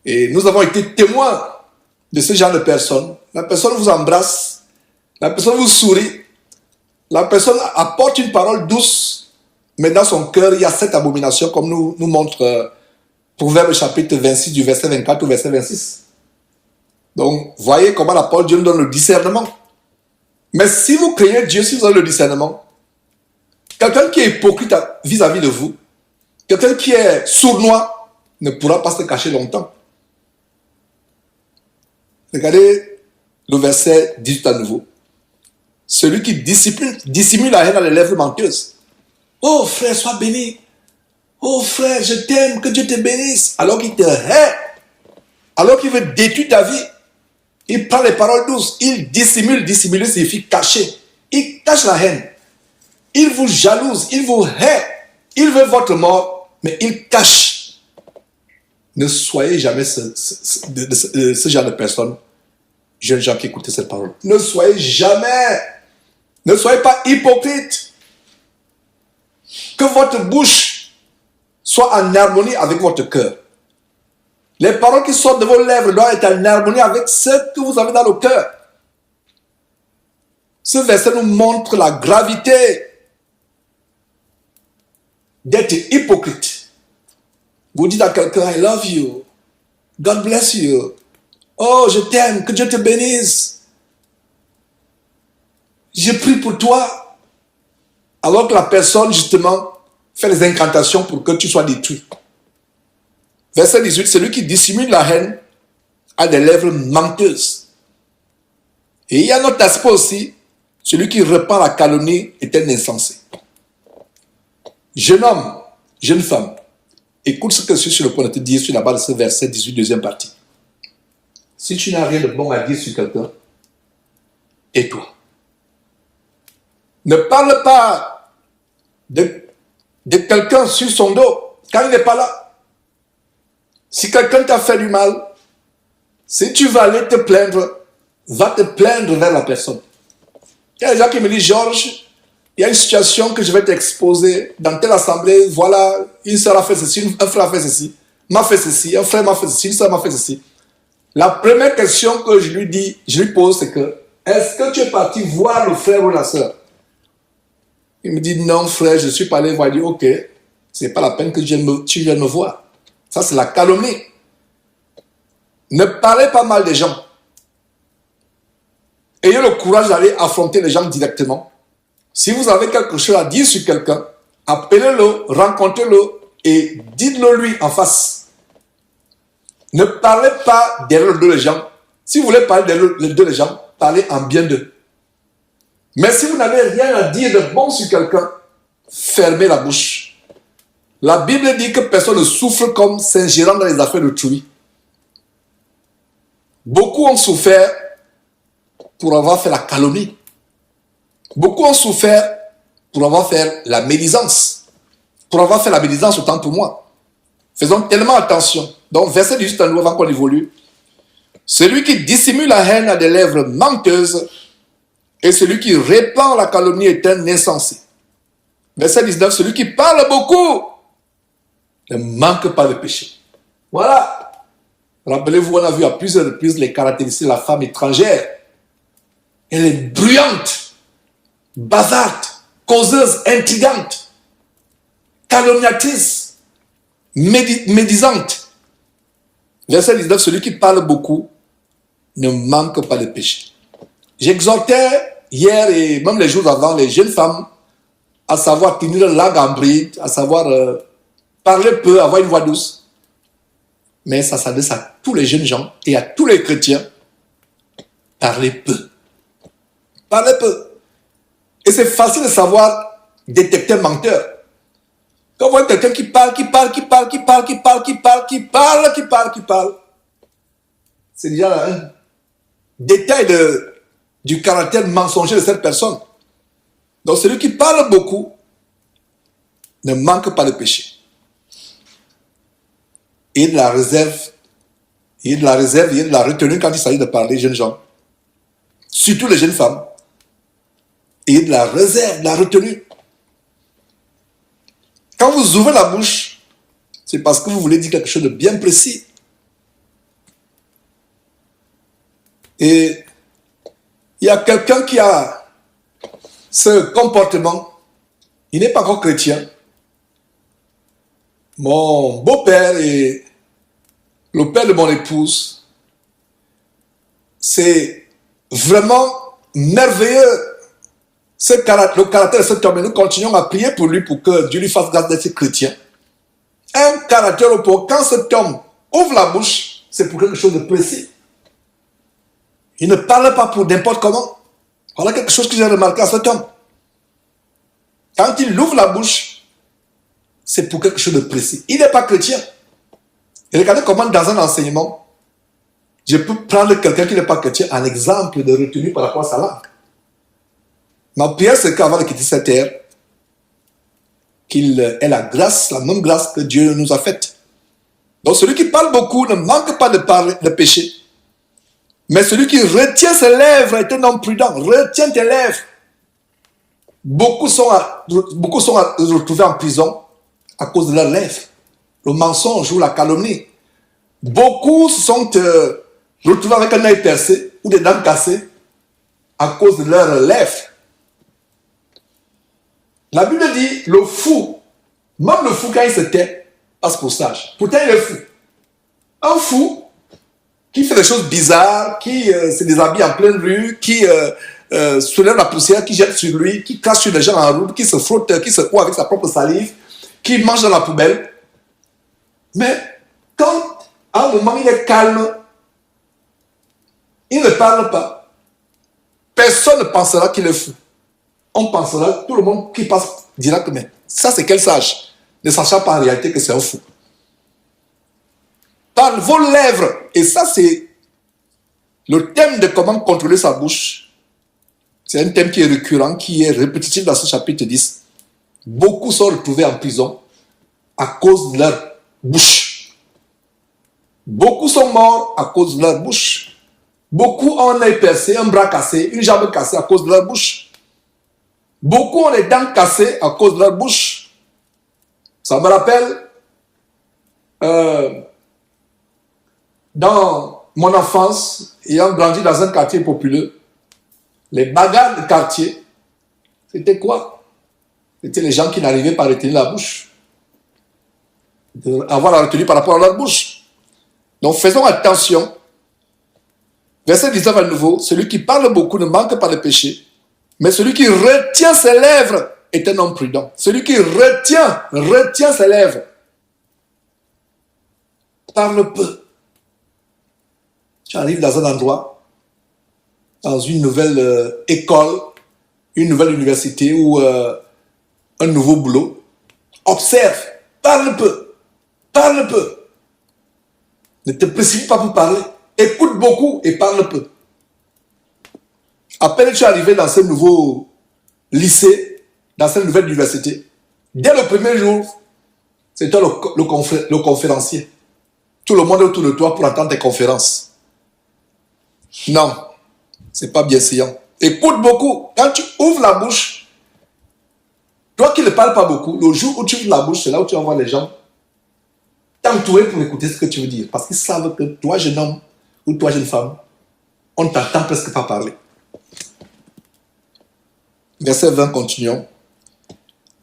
et nous avons été témoins de ce genre de personnes. La personne vous embrasse, la personne vous sourit, la personne apporte une parole douce, mais dans son cœur, il y a cette abomination, comme nous montre Proverbe chapitre 26, du verset 24 au verset 26. Donc, voyez comment la parole de Dieu nous donne le discernement. Mais si vous craignez Dieu, si vous avez le discernement, quelqu'un qui est hypocrite vis-à-vis de vous, quelqu'un qui est sournois, ne pourra pas se cacher longtemps. Regardez le verset 18 à nouveau. Celui qui dissimule la haine à les lèvres menteuses. Oh frère, sois béni. Oh frère, je t'aime, que Dieu te bénisse. Alors qu'il te hait, alors qu'il veut détruire ta vie, il prend les paroles douces, il dissimule. Dissimuler signifie cacher. Il cache la haine. Il vous jalouse, il vous hait. Il veut votre mort, mais il cache. Ne soyez jamais ce genre de personne, jeunes gens qui écoutez cette parole. Ne soyez jamais, ne soyez pas hypocrite. Que votre bouche soit en harmonie avec votre cœur. Les paroles qui sortent de vos lèvres doivent être en harmonie avec ce que vous avez dans le cœur. Ce verset nous montre la gravité d'être hypocrite. Vous dites à quelqu'un, I love you. God bless you. Oh, je t'aime, que Dieu te bénisse. Je prie pour toi. Alors que la personne, justement, fait des incantations pour que tu sois détruit. Verset 18, celui qui dissimule la haine a des lèvres menteuses. Et il y a un autre aspect aussi, celui qui répand la calomnie est un insensé. Jeune homme, jeune femme, écoute ce que je suis sur le point de te dire sur la base de ce verset 18, deuxième partie. Si tu n'as rien de bon à dire sur quelqu'un, tais-toi. Ne parle pas de quelqu'un sur son dos quand il n'est pas là. Si quelqu'un t'a fait du mal, si tu vas aller te plaindre, va te plaindre vers la personne. Il y a des gens qui me disent, Georges, il y a une situation que je vais t'exposer dans telle assemblée, voilà, une soeur a fait ceci, un frère a fait ceci, m'a fait ceci, un frère m'a fait ceci, une soeur m'a fait ceci. La première question que je lui pose, c'est que, est-ce que tu es parti voir le frère ou la soeur? Il me dit, non frère, je suis pas allé voir. Il dit, ok, c'est pas la peine que tu viennes me voir. Ça, c'est la calomnie. Ne parlez pas mal des gens. Ayez le courage d'aller affronter les gens directement. Si vous avez quelque chose à dire sur quelqu'un, appelez-le, rencontrez-le et dites-le lui en face. Ne parlez pas derrière le dos des gens. Si vous voulez parler derrière le dos des gens, parlez en bien d'eux. Mais si vous n'avez rien à dire de bon sur quelqu'un, fermez la bouche. La Bible dit que personne ne souffre comme s'ingérant dans les affaires d'autrui. Beaucoup ont souffert pour avoir fait la calomnie. Beaucoup ont souffert pour avoir fait la médisance. Pour avoir fait la médisance, autant pour moi. Faisons tellement attention. Donc, verset 18 à nous avant qu'on évolue. Celui qui dissimule la haine a des lèvres menteuses, et celui qui répand la calomnie est un insensé. Verset 19, celui qui parle beaucoup ne manque pas de péché. Voilà. Rappelez-vous, on a vu à plusieurs reprises les caractéristiques de la femme étrangère. Elle est bruyante, bavarde, causeuse, intrigante, calomniatrice, médisante. Verset 19, celui qui parle beaucoup ne manque pas de péché. J'exhortais hier et même les jours avant les jeunes femmes à savoir tenir la langue en bride, à savoir parler peu, avoir une voix douce. Mais ça s'adresse à tous les jeunes gens et à tous les chrétiens. Parlez peu. Parlez peu. Et c'est facile de savoir détecter un menteur. Quand vous voyez quelqu'un qui parle, c'est déjà un détail du caractère mensonger de cette personne. Donc celui qui parle beaucoup ne manque pas de péché. Et de la réserve, il y a de la réserve, il y a de la retenue quand il s'agit de parler, jeunes gens. Surtout les jeunes femmes. Et il y a de la réserve, de la retenue. Quand vous ouvrez la bouche, c'est parce que vous voulez dire quelque chose de bien précis. Et il y a quelqu'un qui a ce comportement. Il n'est pas encore chrétien. Mon beau-père et le père de mon épouse, c'est vraiment merveilleux le caractère de cet homme. Et nous continuons à prier pour lui pour que Dieu lui fasse grâce d'être chrétien. Un caractère au point, quand cet homme ouvre la bouche, c'est pour quelque chose de précis. Il ne parle pas pour n'importe comment. Voilà quelque chose que j'ai remarqué à cet homme. Quand il ouvre la bouche, c'est pour quelque chose de précis. Il n'est pas chrétien. Et regardez comment dans un enseignement, je peux prendre quelqu'un qui n'est pas chrétien en exemple de retenue par rapport à sa langue. Ma prière, c'est qu'avant de quitter cette terre, qu'il ait la grâce, la même grâce que Dieu nous a faite. Donc celui qui parle beaucoup ne manque pas de péché. Mais celui qui retient ses lèvres est un homme prudent. Retiens tes lèvres. Beaucoup sont retrouvés en prison à cause de leurs lèvres. Le mensonge ou la calomnie. Beaucoup se sont retrouvés avec un œil percé ou des dents cassées à cause de leurs lèvres. La Bible dit, le fou, même le fou quand il se tait, passe pour sage. Pourtant il est fou. Un fou qui fait des choses bizarres, qui se déshabille en pleine rue, qui soulève la poussière, qui jette sur lui, qui crache sur les gens en route, qui se frotte, qui se court avec sa propre salive, qui mange dans la poubelle. Mais quand à un moment il est calme, il ne parle pas, personne ne pensera qu'il est fou. On pensera, tout le monde qui passe dira que mais ça c'est quel sage, ne sachant pas en réalité que c'est un fou. Par vos lèvres, et ça c'est le thème de comment contrôler sa bouche. C'est un thème qui est récurrent, qui est répétitif dans ce chapitre 10. Beaucoup sont retrouvés en prison à cause de leur bouche. Beaucoup sont morts à cause de leur bouche. Beaucoup ont un œil percé, un bras cassé, une jambe cassée à cause de leur bouche. Beaucoup ont les dents cassées à cause de leur bouche. Ça me rappelle, dans mon enfance, ayant grandi dans un quartier populaire, les bagarres de quartier, c'était quoi? C'était les gens qui n'arrivaient pas à retenir la bouche. Avoir la retenue par rapport à leur bouche. Donc faisons attention. Verset 19 à nouveau, celui qui parle beaucoup ne manque pas de péché. Mais celui qui retient ses lèvres est un homme prudent. Celui qui retient ses lèvres, parle peu. Tu arrives dans un endroit, dans une nouvelle école, une nouvelle université ou un nouveau boulot. Observe, parle peu, parle peu. Ne te précipite pas pour parler. Écoute beaucoup et parle peu. À peine tu es arrivé dans ce nouveau lycée, dans cette nouvelle université, dès le premier jour, c'est toi le conférencier. Tout le monde est autour de toi pour entendre tes conférences. Non, c'est pas bienséant. Écoute beaucoup. Quand tu ouvres la bouche, toi qui ne parles pas beaucoup, le jour où tu ouvres la bouche, c'est là où tu vas voir les gens t'entourer pour écouter ce que tu veux dire. Parce qu'ils savent que toi, jeune homme ou toi, jeune femme, on ne t'entend presque pas parler. Verset 20, continuons.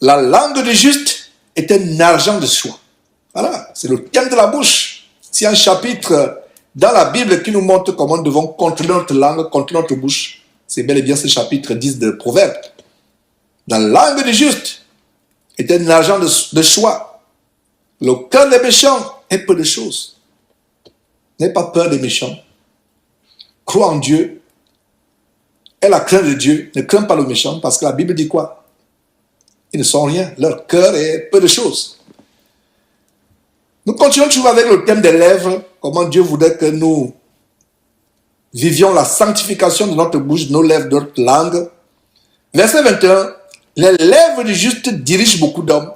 La langue du juste est un argent de choix. Voilà, c'est le thème de la bouche. C'est un chapitre dans la Bible qui nous montre comment nous devons contrôler notre langue, contrôler notre bouche. C'est bel et bien ce chapitre 10 de Proverbes. La langue du juste est un argent de choix. Le cœur des méchants est peu de choses. N'aie pas peur des méchants. Crois en Dieu. Aie la crainte de Dieu. Ne crains pas le méchant parce que la Bible dit quoi? Ils ne sont rien. Leur cœur est peu de choses. Nous continuons toujours avec le thème des lèvres. Comment Dieu voudrait que nous vivions la sanctification de notre bouche, de nos lèvres, de notre langue. Verset 21. Les lèvres du juste dirigent beaucoup d'hommes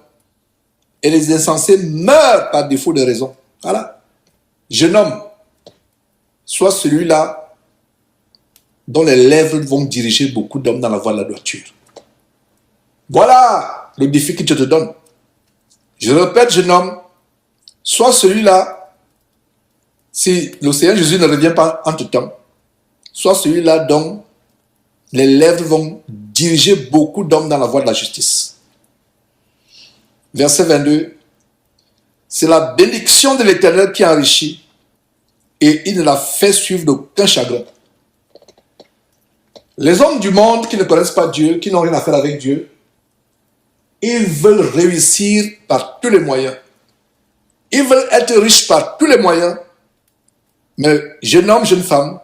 et les insensés meurent par défaut de raison. Voilà. Jeune homme, sois celui-là dont les lèvres vont diriger beaucoup d'hommes dans la voie de la droiture. Voilà le défi que Dieu te donne. Je répète, jeune homme, sois celui-là, si le Seigneur Jésus ne revient pas entre temps, sois celui-là dont les lèvres vont diriger beaucoup d'hommes dans la voie de la justice. Verset 22. C'est la bénédiction de l'Éternel qui enrichit et il ne la fait suivre d'aucun chagrin. Les hommes du monde qui ne connaissent pas Dieu, qui n'ont rien à faire avec Dieu, ils veulent réussir par tous les moyens. Ils veulent être riches par tous les moyens. Mais jeune homme, jeune femme,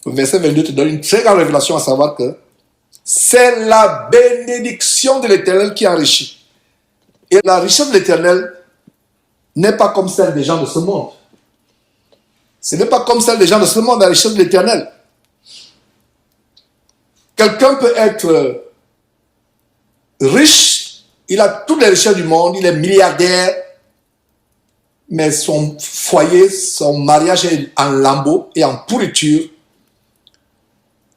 le verset 22 te donne une très grande révélation à savoir que c'est la bénédiction de l'Éternel qui enrichit. Et la richesse de l'Éternel n'est pas comme celle des gens de ce monde. Ce n'est pas comme celle des gens de ce monde, la richesse de l'Éternel. Quelqu'un peut être riche, il a toutes les richesses du monde, il est milliardaire, mais son foyer, son mariage est en lambeaux et en pourriture.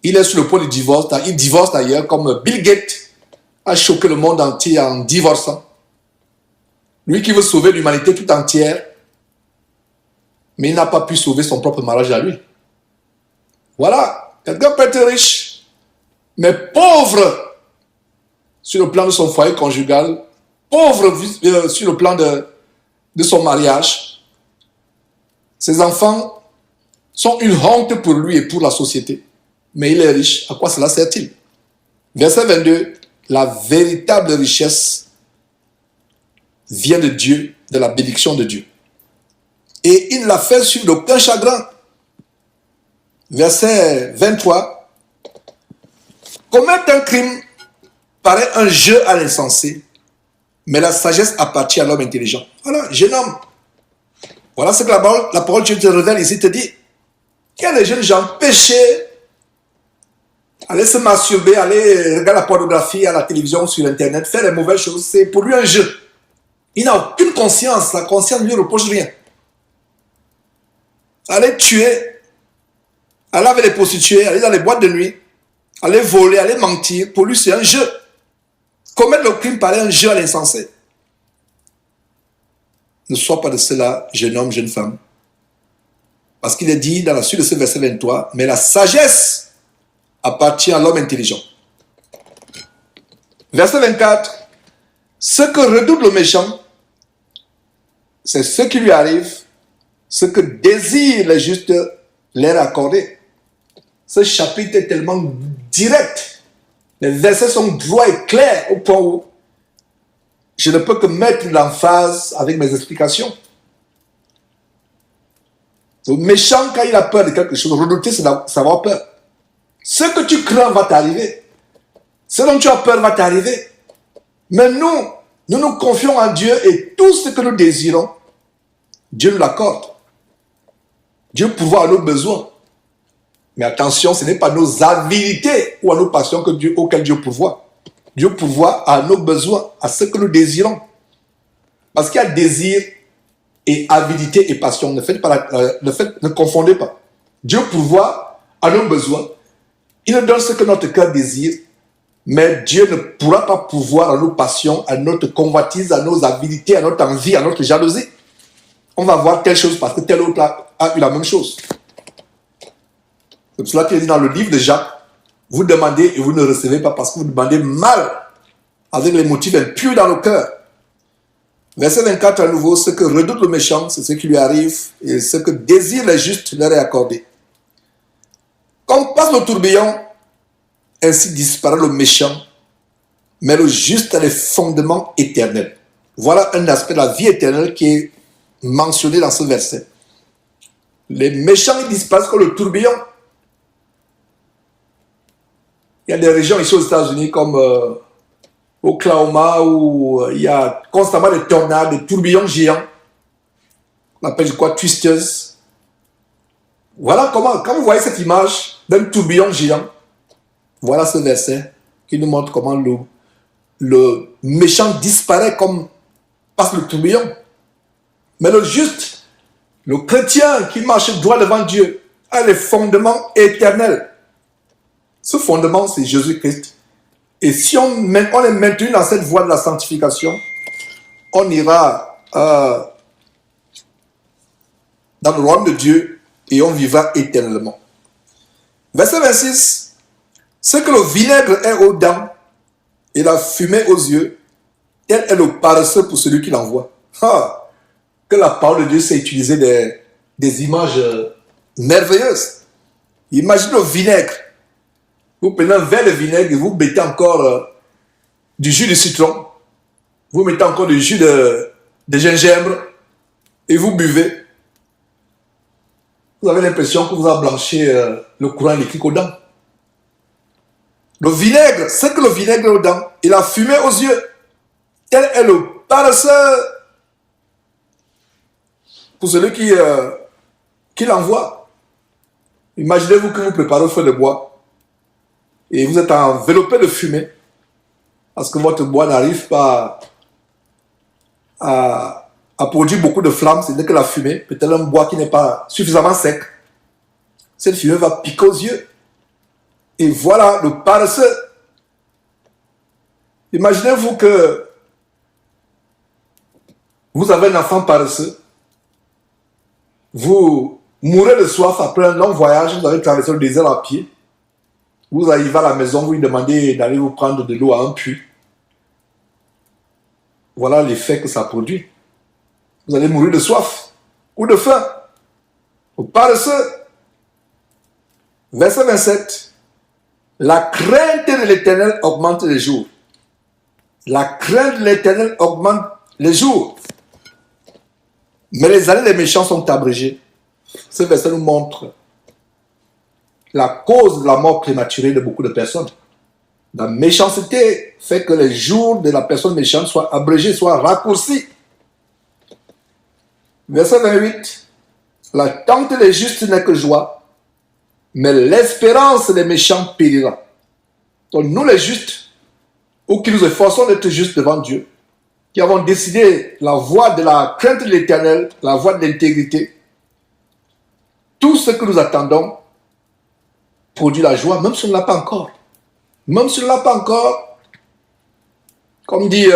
Il est sur le point de divorce, il divorce d'ailleurs, comme Bill Gates a choqué le monde entier en divorçant. Lui qui veut sauver l'humanité tout entière, mais il n'a pas pu sauver son propre mariage à lui. Voilà, quelqu'un peut être riche, mais pauvre sur le plan de son foyer conjugal, pauvre sur le plan de son mariage. Ses enfants sont une honte pour lui et pour la société. Mais il est riche, à quoi cela sert-il? Verset 22, la véritable richesse vient de Dieu, de la bénédiction de Dieu. Et il ne la fait suivre d'aucun chagrin. Verset 23, commettre un crime paraît un jeu à l'insensé, mais la sagesse appartient à l'homme intelligent. Voilà, jeune homme. Voilà ce que la parole de Dieu te révèle ici, te dit. Il y a des jeunes gens péchés, aller se masturber, aller regarder la pornographie à la télévision, sur Internet, faire les mauvaises choses, c'est pour lui un jeu. Il n'a aucune conscience, la conscience ne lui reproche rien. Aller tuer, aller avec les prostituées, aller dans les boîtes de nuit, aller voler, aller mentir, pour lui c'est un jeu. Commettre le crime paraît un jeu à l'insensé. Ne sois pas de cela, jeune homme, jeune femme. Parce qu'il est dit dans la suite de ce verset 23, mais la sagesse appartient à l'homme intelligent. Verset 24, ce que redoute le méchant, c'est ce qui lui arrive, ce que désirent les justes leur accorder. Ce chapitre est tellement direct. Les versets sont droits et clairs au point où je ne peux que mettre l'emphase avec mes explications. Le méchant, quand il a peur de quelque chose, redouter, c'est d'avoir peur. Ce que tu crains va t'arriver. Ce dont tu as peur va t'arriver. Mais nous nous confions en Dieu et tout ce que nous désirons, Dieu nous l'accorde. Dieu pourvoit à nos besoins. Mais attention, ce n'est pas nos habilités ou à nos passions auxquelles Dieu pourvoit. Dieu pourvoit à nos besoins, à ce que nous désirons. Parce qu'il y a désir et avidité et passion. Ne confondez pas. Dieu pourvoit à nos besoins. Il nous donne ce que notre cœur désire. Mais Dieu ne pourra pas pourvoir à nos passions, à notre convoitise, à nos avidités, à notre envie, à notre jalousie. On va voir telle chose parce que tel autre a eu la même chose. C'est pour cela qu'il est dit dans le livre de Jacques, vous demandez et vous ne recevez pas parce que vous demandez mal, avec les motifs impurs dans le cœur. Verset 24 à nouveau, ce que redoute le méchant, c'est ce qui lui arrive, et ce que désirent les justes leur est accordé. Comme passe le tourbillon, ainsi disparaît le méchant, mais le juste a les fondements éternels. Voilà un aspect de la vie éternelle qui est mentionné dans ce verset. Les méchants, ils disparaissent comme le tourbillon. Il y a des régions ici aux États-Unis comme Oklahoma, où il y a constamment des tornades, des tourbillons géants. On appelle, je crois, twisters. Voilà comment, quand vous voyez cette image d'un tourbillon géant, voilà ce verset qui nous montre comment le méchant disparaît comme passe le tourbillon. Mais le juste, le chrétien qui marche droit devant Dieu, a les fondements éternels. Ce fondement, c'est Jésus-Christ. Et si on est maintenu dans cette voie de la sanctification, on ira dans le royaume de Dieu et on vivra éternellement. Verset 26. Ce que le vinaigre est aux dents et la fumée aux yeux, tel est le paresseux pour celui qui l'envoie. Que la parole de Dieu sait utiliser des images merveilleuses. Imaginez le vinaigre. Vous prenez un verre de vinaigre et vous mettez encore du jus de citron. Vous mettez encore du jus de gingembre et vous buvez. Vous avez l'impression que vous avez blanchi le courant électrique aux dents. Le vinaigre, c'est que le vinaigre aux dents et la fumée aux yeux. Tel est le paresseux pour celui qui l'envoie. Imaginez-vous que vous préparez au feu de bois et vous êtes enveloppé de fumée parce que votre bois n'arrive pas à produire beaucoup de flammes, ce n'est que la fumée, peut-être un bois qui n'est pas suffisamment sec. Cette fumée va piquer aux yeux. Et voilà le paresseux. Imaginez-vous que vous avez un enfant paresseux. Vous mourrez de soif après un long voyage, vous avez traversé le désert à pied. Vous arrivez à la maison, vous lui demandez d'aller vous prendre de l'eau à un puits. Voilà l'effet que ça produit. Vous allez mourir de soif ou de faim. Au paresseux. Verset 27. La crainte de l'Éternel augmente les jours. La crainte de l'Éternel augmente les jours. Mais les années des méchants sont abrégées. Ce verset nous montre la cause de la mort prématurée de beaucoup de personnes. La méchanceté fait que les jours de la personne méchante soient abrégés, soient raccourcis. Verset 28. L'attente des justes n'est que joie, mais l'espérance des méchants périra. Donc nous les justes, ou qui nous efforçons d'être justes devant Dieu, qui avons décidé la voie de la crainte de l'Éternel, la voie de l'intégrité, tout ce que nous attendons produit la joie, même si on ne l'a pas encore. Même si on ne l'a pas encore, comme dit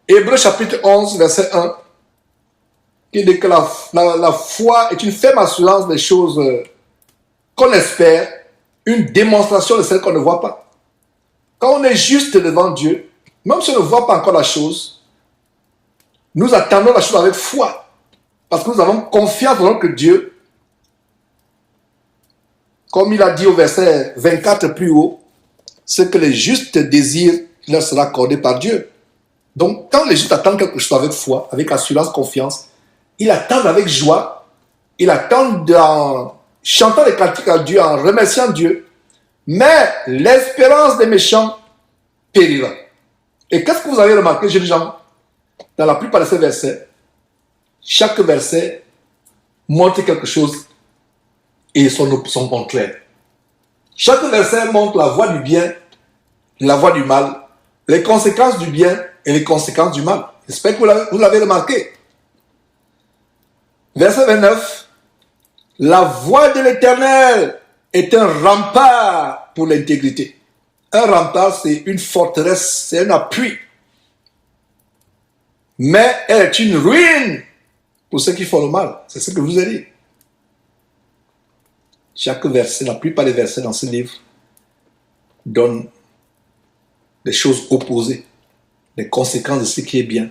Hébreux chapitre 11, verset 1, qui dit que la foi est une ferme assurance des choses qu'on espère, une démonstration de celles qu'on ne voit pas. Quand on est juste devant Dieu, même si on ne voit pas encore la chose, nous attendons la chose avec foi, parce que nous avons confiance dans que Dieu, comme il a dit au verset 24 plus haut, ce que les justes désirent, leur sera accordé par Dieu. Donc, quand les justes attendent quelque chose avec foi, avec assurance, confiance, ils attendent avec joie, ils attendent en chantant les cantiques à Dieu, en remerciant Dieu, mais l'espérance des méchants périra. Et qu'est-ce que vous avez remarqué, jeunes gens, dans la plupart de ces versets? Chaque verset montre quelque chose et son contraire. Chaque verset montre la voie du bien, la voie du mal, les conséquences du bien et les conséquences du mal. J'espère que vous l'avez remarqué. Verset 29. La voie de l'Éternel est un rempart pour l'intégrité. Un rempart, c'est une forteresse, c'est un appui. Mais elle est une ruine pour ceux qui font le mal. C'est ce que je vous ai dit. Chaque verset, la plupart des versets dans ce livre donnent des choses opposées. Les conséquences de ce qui est bien,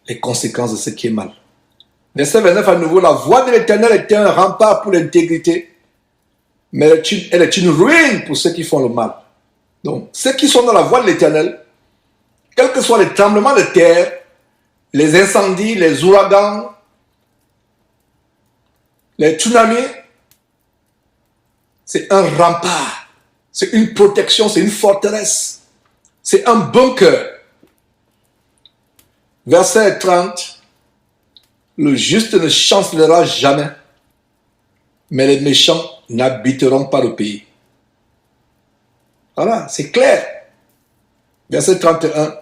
les conséquences de ce qui est mal. Verset 29 à nouveau, la voie de l'Éternel est un rempart pour l'intégrité, mais elle est une ruine pour ceux qui font le mal. Donc, ceux qui sont dans la voie de l'Éternel, quels que soient les tremblements de terre, les incendies, les ouragans, les tsunamis, c'est un rempart. C'est une protection, c'est une forteresse. C'est un bunker. Verset 30. Le juste ne chancelera jamais, mais les méchants n'habiteront pas le pays. Voilà, c'est clair. Verset 31.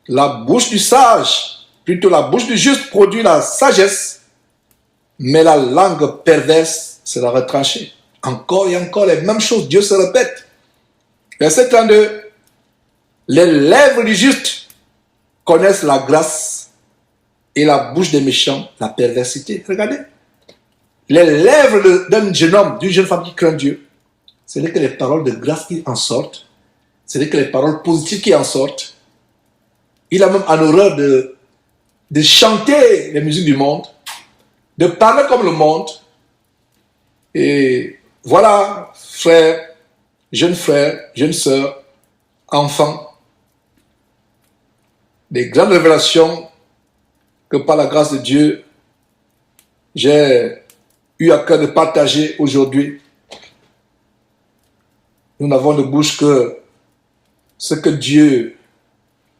La bouche du sage, plutôt la bouche du juste produit la sagesse, mais la langue perverse sera retranchée. Encore et encore les mêmes choses, Dieu se répète. Verset 32. Les lèvres du juste connaissent la grâce et la bouche des méchants la perversité. Regardez. Les lèvres d'un jeune homme, d'une jeune femme qui craint Dieu, ce n'est que les paroles de grâce qui en sortent, ce n'est que les paroles positives qui en sortent. Il a même en horreur de chanter les musiques du monde, de parler comme le monde. Et voilà, frères, jeunes sœurs, enfants, des grandes révélations que par la grâce de Dieu, j'ai eu à cœur de partager aujourd'hui. Nous n'avons de bouche que ce que Dieu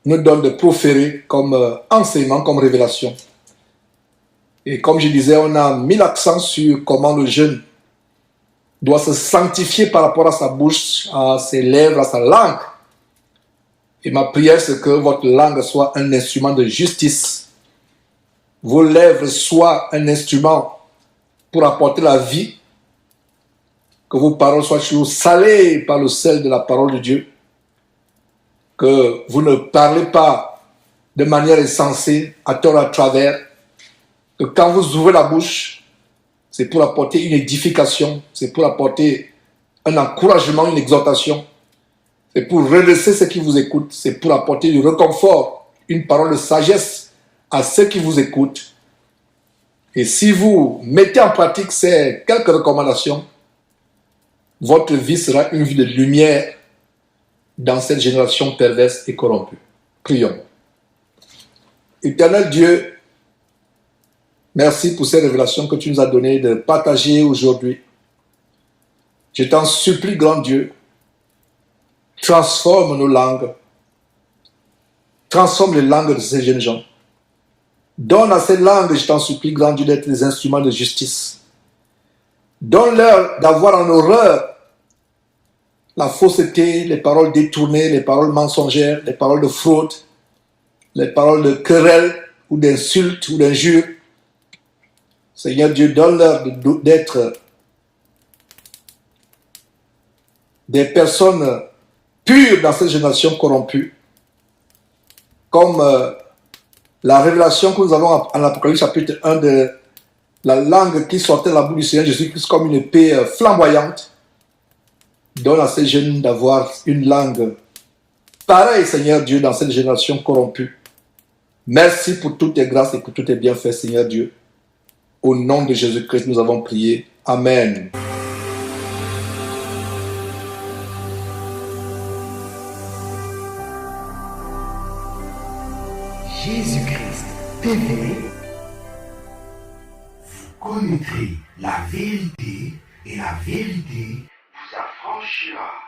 nous donne de proférer comme enseignement, comme révélation. Et comme je disais, on a mis l'accent sur comment le jeune doit se sanctifier par rapport à sa bouche, à ses lèvres, à sa langue. Et ma prière, c'est que votre langue soit un instrument de justice. Vos lèvres soient un instrument pour apporter la vie. Que vos paroles soient toujours salées par le sel de la parole de Dieu. Que vous ne parlez pas de manière insensée, à tort à travers. Que quand vous ouvrez la bouche, c'est pour apporter une édification, c'est pour apporter un encouragement, une exhortation. C'est pour redresser ceux qui vous écoutent, c'est pour apporter du réconfort, une parole de sagesse à ceux qui vous écoutent. Et si vous mettez en pratique ces quelques recommandations, votre vie sera une vie de lumière dans cette génération perverse et corrompue. Prions. Éternel Dieu, merci pour ces révélations que tu nous as données de partager aujourd'hui. Je t'en supplie, grand Dieu, transforme nos langues, transforme les langues de ces jeunes gens. Donne à ces langues, je t'en supplie, grand Dieu, d'être des instruments de justice. Donne-leur d'avoir en horreur la fausseté, les paroles détournées, les paroles mensongères, les paroles de fraude, les paroles de querelle ou d'insultes ou d'injures. Seigneur Dieu, donne-leur d'être des personnes pures dans cette génération corrompue. Comme la révélation que nous avons en Apocalypse chapitre 1 de la langue qui sortait de la bouche du Seigneur Jésus-Christ comme une épée flamboyante. Donne à ces jeunes d'avoir une langue pareille, Seigneur Dieu, dans cette génération corrompue. Merci pour toutes tes grâces et pour tous tes bienfaits, Seigneur Dieu. Au nom de Jésus-Christ, nous avons prié. Amen. Jésus-Christ TV, vous connaîtrez la vérité et la vérité vous affranchira.